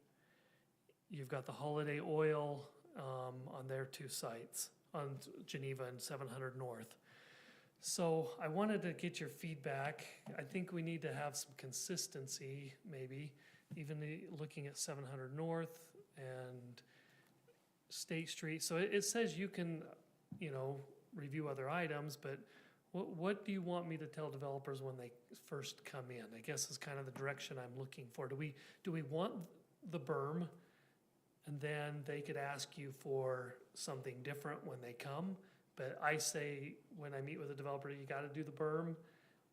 You've got the Holiday Oil on their two sites, on Geneva and 700 North. So I wanted to get your feedback. I think we need to have some consistency, maybe, even looking at 700 North and State Street. So it says you can, review other items, but what do you want me to tell developers when they first come in? I guess is kind of the direction I'm looking for. Do we want the berm, and then they could ask you for something different when they come? But I say, when I meet with a developer, you gotta do the berm,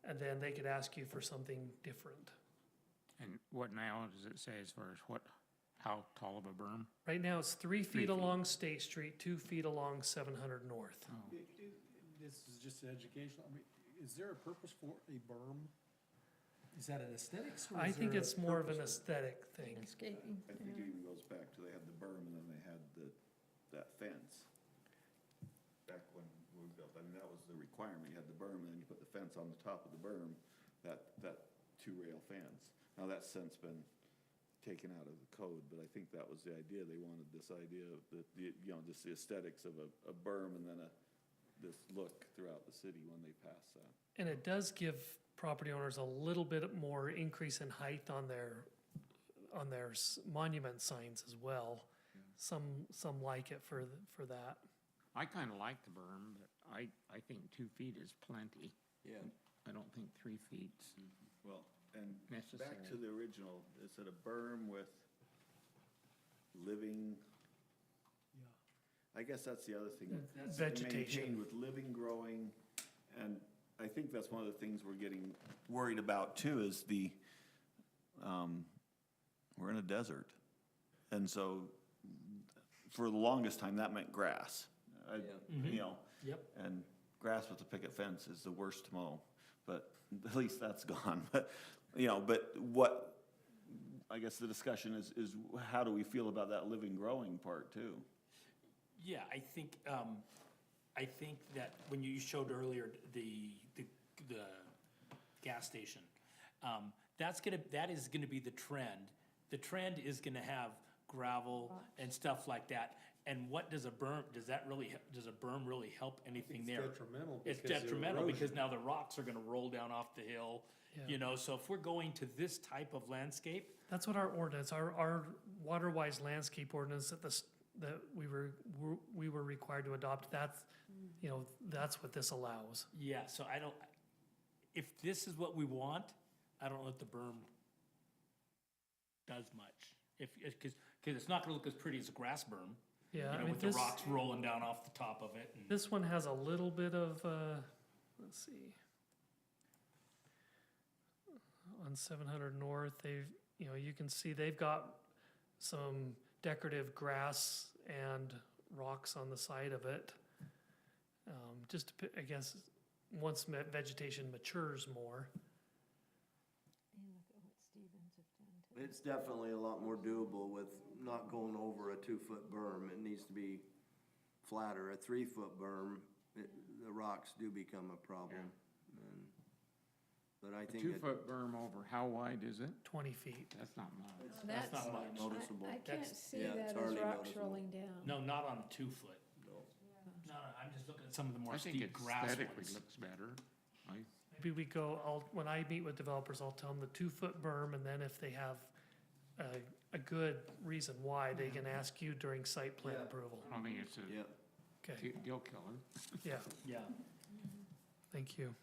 and then they could ask you for something different. And what now does it say as far as how tall of a berm? Right now, it's 3 3 feet feet. along State Street, 2 feet along 700 North. Oh. This is just an educational, is there a purpose for a berm? Is that an aesthetics? I think it's more of an aesthetic thing. Landscaping. I think it even goes back to they had the berm and then they had that fence. Back when we built, that was the requirement. You had the berm and then you put the fence on the top of the berm, that 2-rail fence. Now that's since been taken out of the code, but I think that was the idea. They wanted this idea of just the aesthetics of a berm and then this look throughout the city when they pass that. And it does give property owners a little bit more increase in height on their monument signs as well. Some like it for that. I kind of like the berm, but I think 2 feet is plenty. Yeah. I don't think 3 feet's Well, and back necessary. to the original, is it a berm with living? I guess that's the other thing. Vegetation. Maintained with living, growing, and I think that's one of the things we're getting worried about too, is we're in a desert. And so, for the longest time, that meant grass. You know, Yep. and grass with a picket fence is the worst to mow, but at least that's gone. But, you know, but what, I guess the discussion is how do we feel about that living, growing part too? Yeah, I think that when you showed earlier the gas station, that is gonna be the trend. The trend is gonna have gravel and stuff like that. And what does a berm really help anything there? It's detrimental It's because of detrimental because erosion. now the rocks are gonna roll down off the hill, you know, so if we're going to this type of landscape, That's what our ordinance, our water-wise landscape ordinance that we were required to adopt, that's, you know, that's what this allows. yeah, so if this is what we want, I don't know if the berm does much. Cause it's not gonna look as pretty as a grass berm, Yeah, you I know, mean, with the rocks rolling down off the top of it. And this one has a little bit of, let's see. On 700 North, you know, you can see they've got some decorative grass and rocks on the side of it. Just, I guess, once vegetation matures more. It's definitely a lot more doable with not going over a 2-foot berm. It needs to be flatter. A 3-foot berm, the rocks do become a problem. But I A think it- 2-foot berm over, how wide is it? 20 feet. That's not much. That's not much. noticeable. I can't That's- see yeah, that it's as hardly rocks noticeable. rolling down. no, not on a 2-foot. No, I'm just looking at some of the more I think steep it grass aesthetically ones. looks better. Maybe we go, when I meet with developers, I'll tell them the 2-foot berm, and then if they have a good reason why, they can ask you during site plan Yeah. approval. I don't think it's a Yeah, Okay, deal killer. yeah, Yeah, thank you.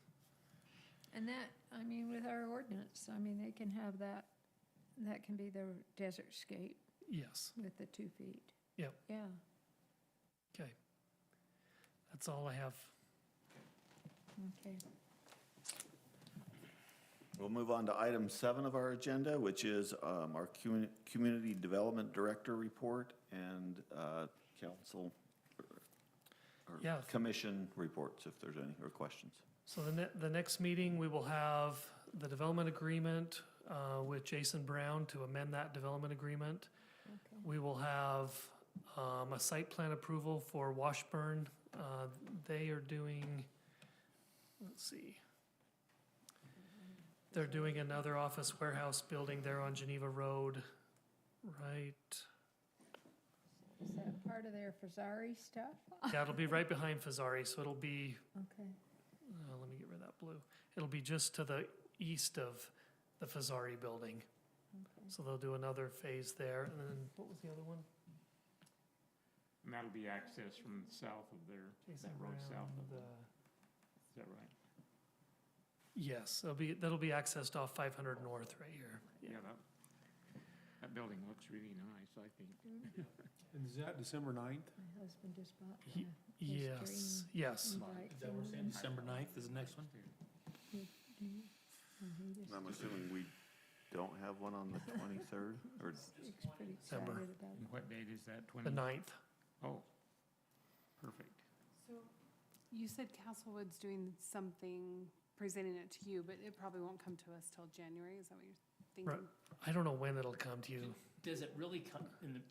And that, I mean, with our ordinance, I mean, they can have that, that can be the desert scape Yes, with the 2 feet. Yep. Yeah. okay. That's all I have. Okay. We'll move on to item 7 of our agenda, which is our Community Development Director report and council or Yeah. commission reports, if there's any, or questions. So the next meeting, we will have the development agreement with Jason Brown to amend that development agreement. Okay. We will have a site plan approval for Washburn. They are doing, let's see. They're doing another office warehouse building there on Geneva Road, right? Is that part of their Fazari stuff? Yeah, it'll be right behind Fazari, so it'll be, Okay. let me get rid of that blue. It'll be just to the east of the Fazari building. Okay. So they'll do another phase there, and then, what was the other one? And that'll be access from south of there, Jason that road Brown, south of there. Is that right? Yes, that'll be accessed off 500 North right here. Yeah, that building looks really nice, I think. And is that December 9th? My husband just bought Ye- his Yes, dream yes. invite is that what we're saying, December 9th is the next one? and he just I'm assuming we don't have one on the 23rd, or looks pretty December. excited about And it. what date is that, The 20? 9th. Oh, perfect. You said Castlewood's doing something, presenting it to you, but it probably won't come to us till January, is that what you're thinking? Right. I don't know when it'll come to you. Does it really come,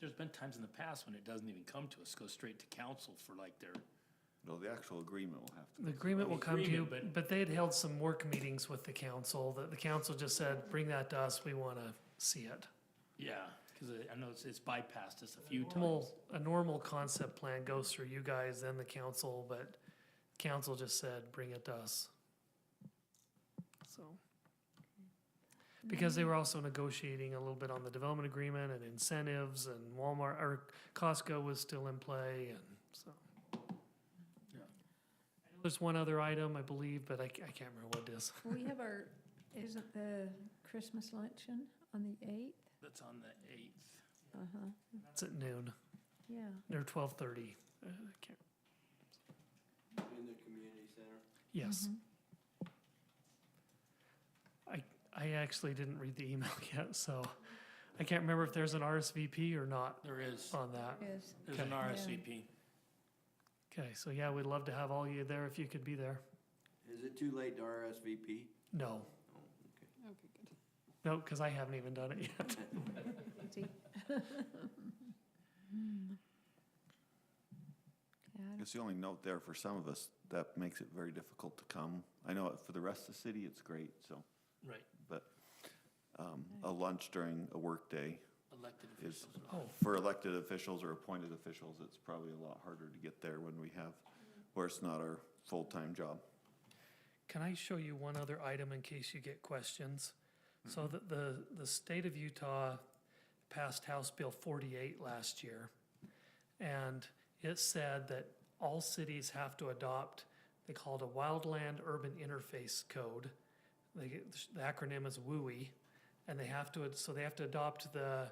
there's been times in the past when it doesn't even come to us, goes straight to council for like their, no, the actual agreement will have to. The agreement will come to you, Agreement, but they had held some work meetings with the council, that the council just said, bring that to us, we want to see it. yeah, because I know it's bypassed us a few times. A normal concept plan goes through you guys, then the council, but council just said, bring it to us. So. Because they were also negotiating a little bit on the development agreement and incentives, and Walmart, or Costco was still in play, and so. Yeah. There's one other item, I believe, but I can't remember what it is. We have our, isn't the Christmas luncheon on the 8th? That's on the 8th. Uh-huh, It's at noon, yeah. or 12:30. I can't, in the community center. yes. Mhm. I actually didn't read the email yet, so I can't remember if there's an RSVP or not There is, on that. Yes. there's an RSVP. Okay, so yeah, we'd love to have all you there if you could be there. Is it too late to RSVP? No, Oh, okay. Okay, good. no, because I haven't even done it yet. See? I guess the only note there for some of us, that makes it very difficult to come. I know for the rest of the city, it's great, so, Right, but a lunch during a workday elected is, officials. Oh, for elected officials or appointed officials, it's probably a lot harder to get there when we have, where it's not our full-time job. can I show you one other item in case you get questions? So the state of Utah passed House Bill 48 last year. And it said that all cities have to adopt, they call it a Wildland Urban Interface Code. The acronym is WUI. And they have to adopt the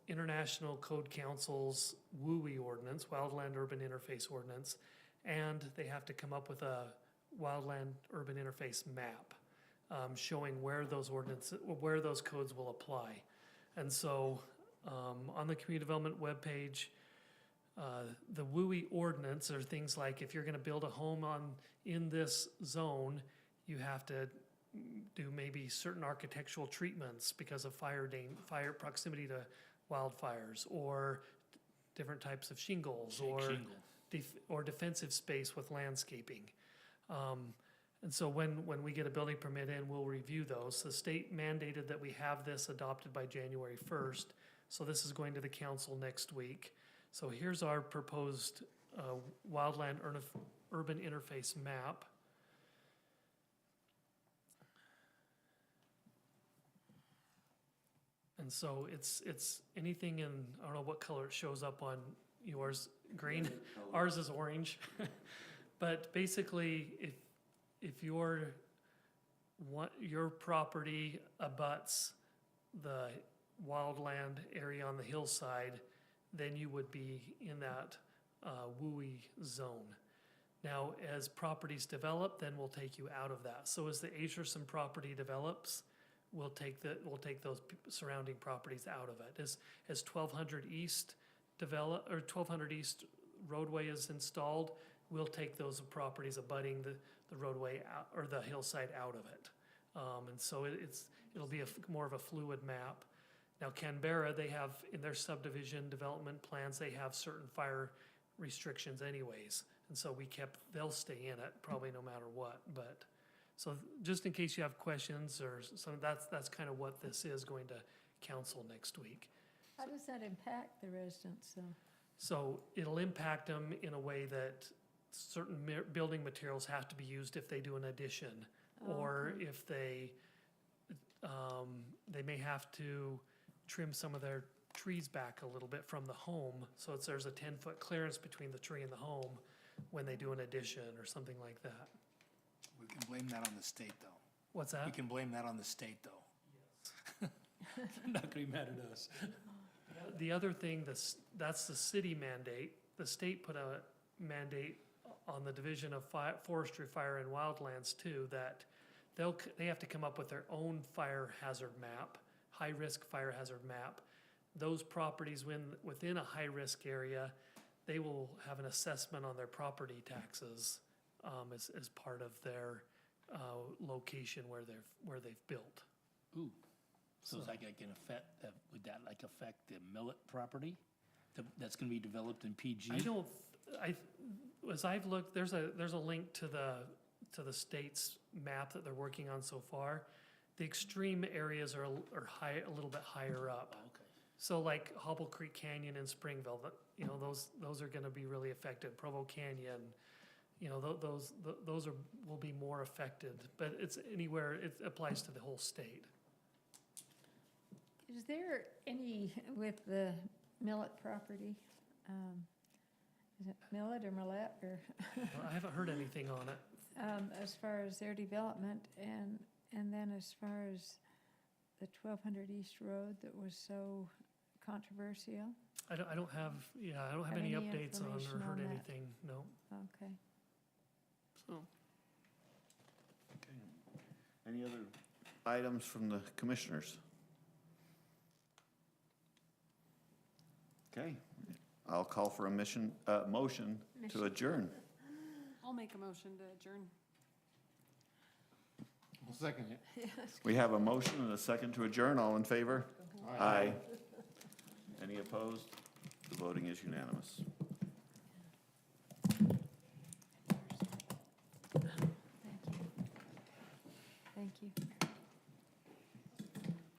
International Code Council's WUI ordinance, Wildland Urban Interface Ordinance. And they have to come up with a Wildland Urban Interface map, showing where those codes will apply. And so, on the community development webpage, the WUI ordinance are things like if you're gonna build a home in this zone, you have to do maybe certain architectural treatments because of fire proximity to wildfires, or different types of shingles, Shingle. or defensive space with landscaping. And so when we get a building permit in, we'll review those. The state mandated that we have this adopted by January 1st. So this is going to the council next week. So here's our proposed wildland urban interface map. And so it's anything in, I don't know what color it shows up on yours, green. Ours is orange. But basically, if your property abuts the wildland area on the hillside, then you would be in that WUI zone. Now, as properties develop, then we'll take you out of that. So as the Acherson property develops, we'll take those surrounding properties out of it. As 1200 East 1200 East roadway is installed, we'll take those properties abutting the roadway out, or the hillside out of it. And so it'll be more of a fluid map. Now Canberra, they have, in their subdivision development plans, they have certain fire restrictions anyways. And so they'll stay in it probably no matter what, but, so just in case you have questions or something, that's kind of what this is going to council next week. How does that impact the residents, though? So it'll impact them in a way that certain building materials have to be used if they do an addition. Or if they may have to trim some of their trees back a little bit from the home. So there's a 10-foot clearance between the tree and the home when they do an addition or something like that. We can blame that on the state, though. What's We that? can blame that on the state, though. I'm not gonna be mad at us. The other thing, that's the city mandate. The state put a mandate on the Division of Forestry, Fire, and Wildlands too, that they have to come up with their own fire hazard map, high-risk fire hazard map. Those properties within a high-risk area, they will have an assessment on their property taxes as part of their location where they've built. Ooh, so it's like I can would that like affect the Millet property that's gonna be developed in PG? As I've looked, there's a link to the state's map that they're working on so far. The extreme areas are a little bit higher up. Oh, okay. So like Hobble Creek Canyon in Springville, those are gonna be really affected. Provo Canyon, those will be more affected, but it's anywhere, it applies to the whole state. Is there any, with the Millet property, is it Millet or Millet, or, I haven't heard anything on it. as far as their development, and then as far as the 1200 East Road that was so controversial? I don't have any updates on information or heard on that? anything, no. Okay. So, Any other items from the commissioners? Okay, I'll call for a motion to adjourn. I'll make a motion to adjourn. I'll second it. We have a motion and a second to adjourn. All in favor? Aye. Any opposed? The voting is unanimous.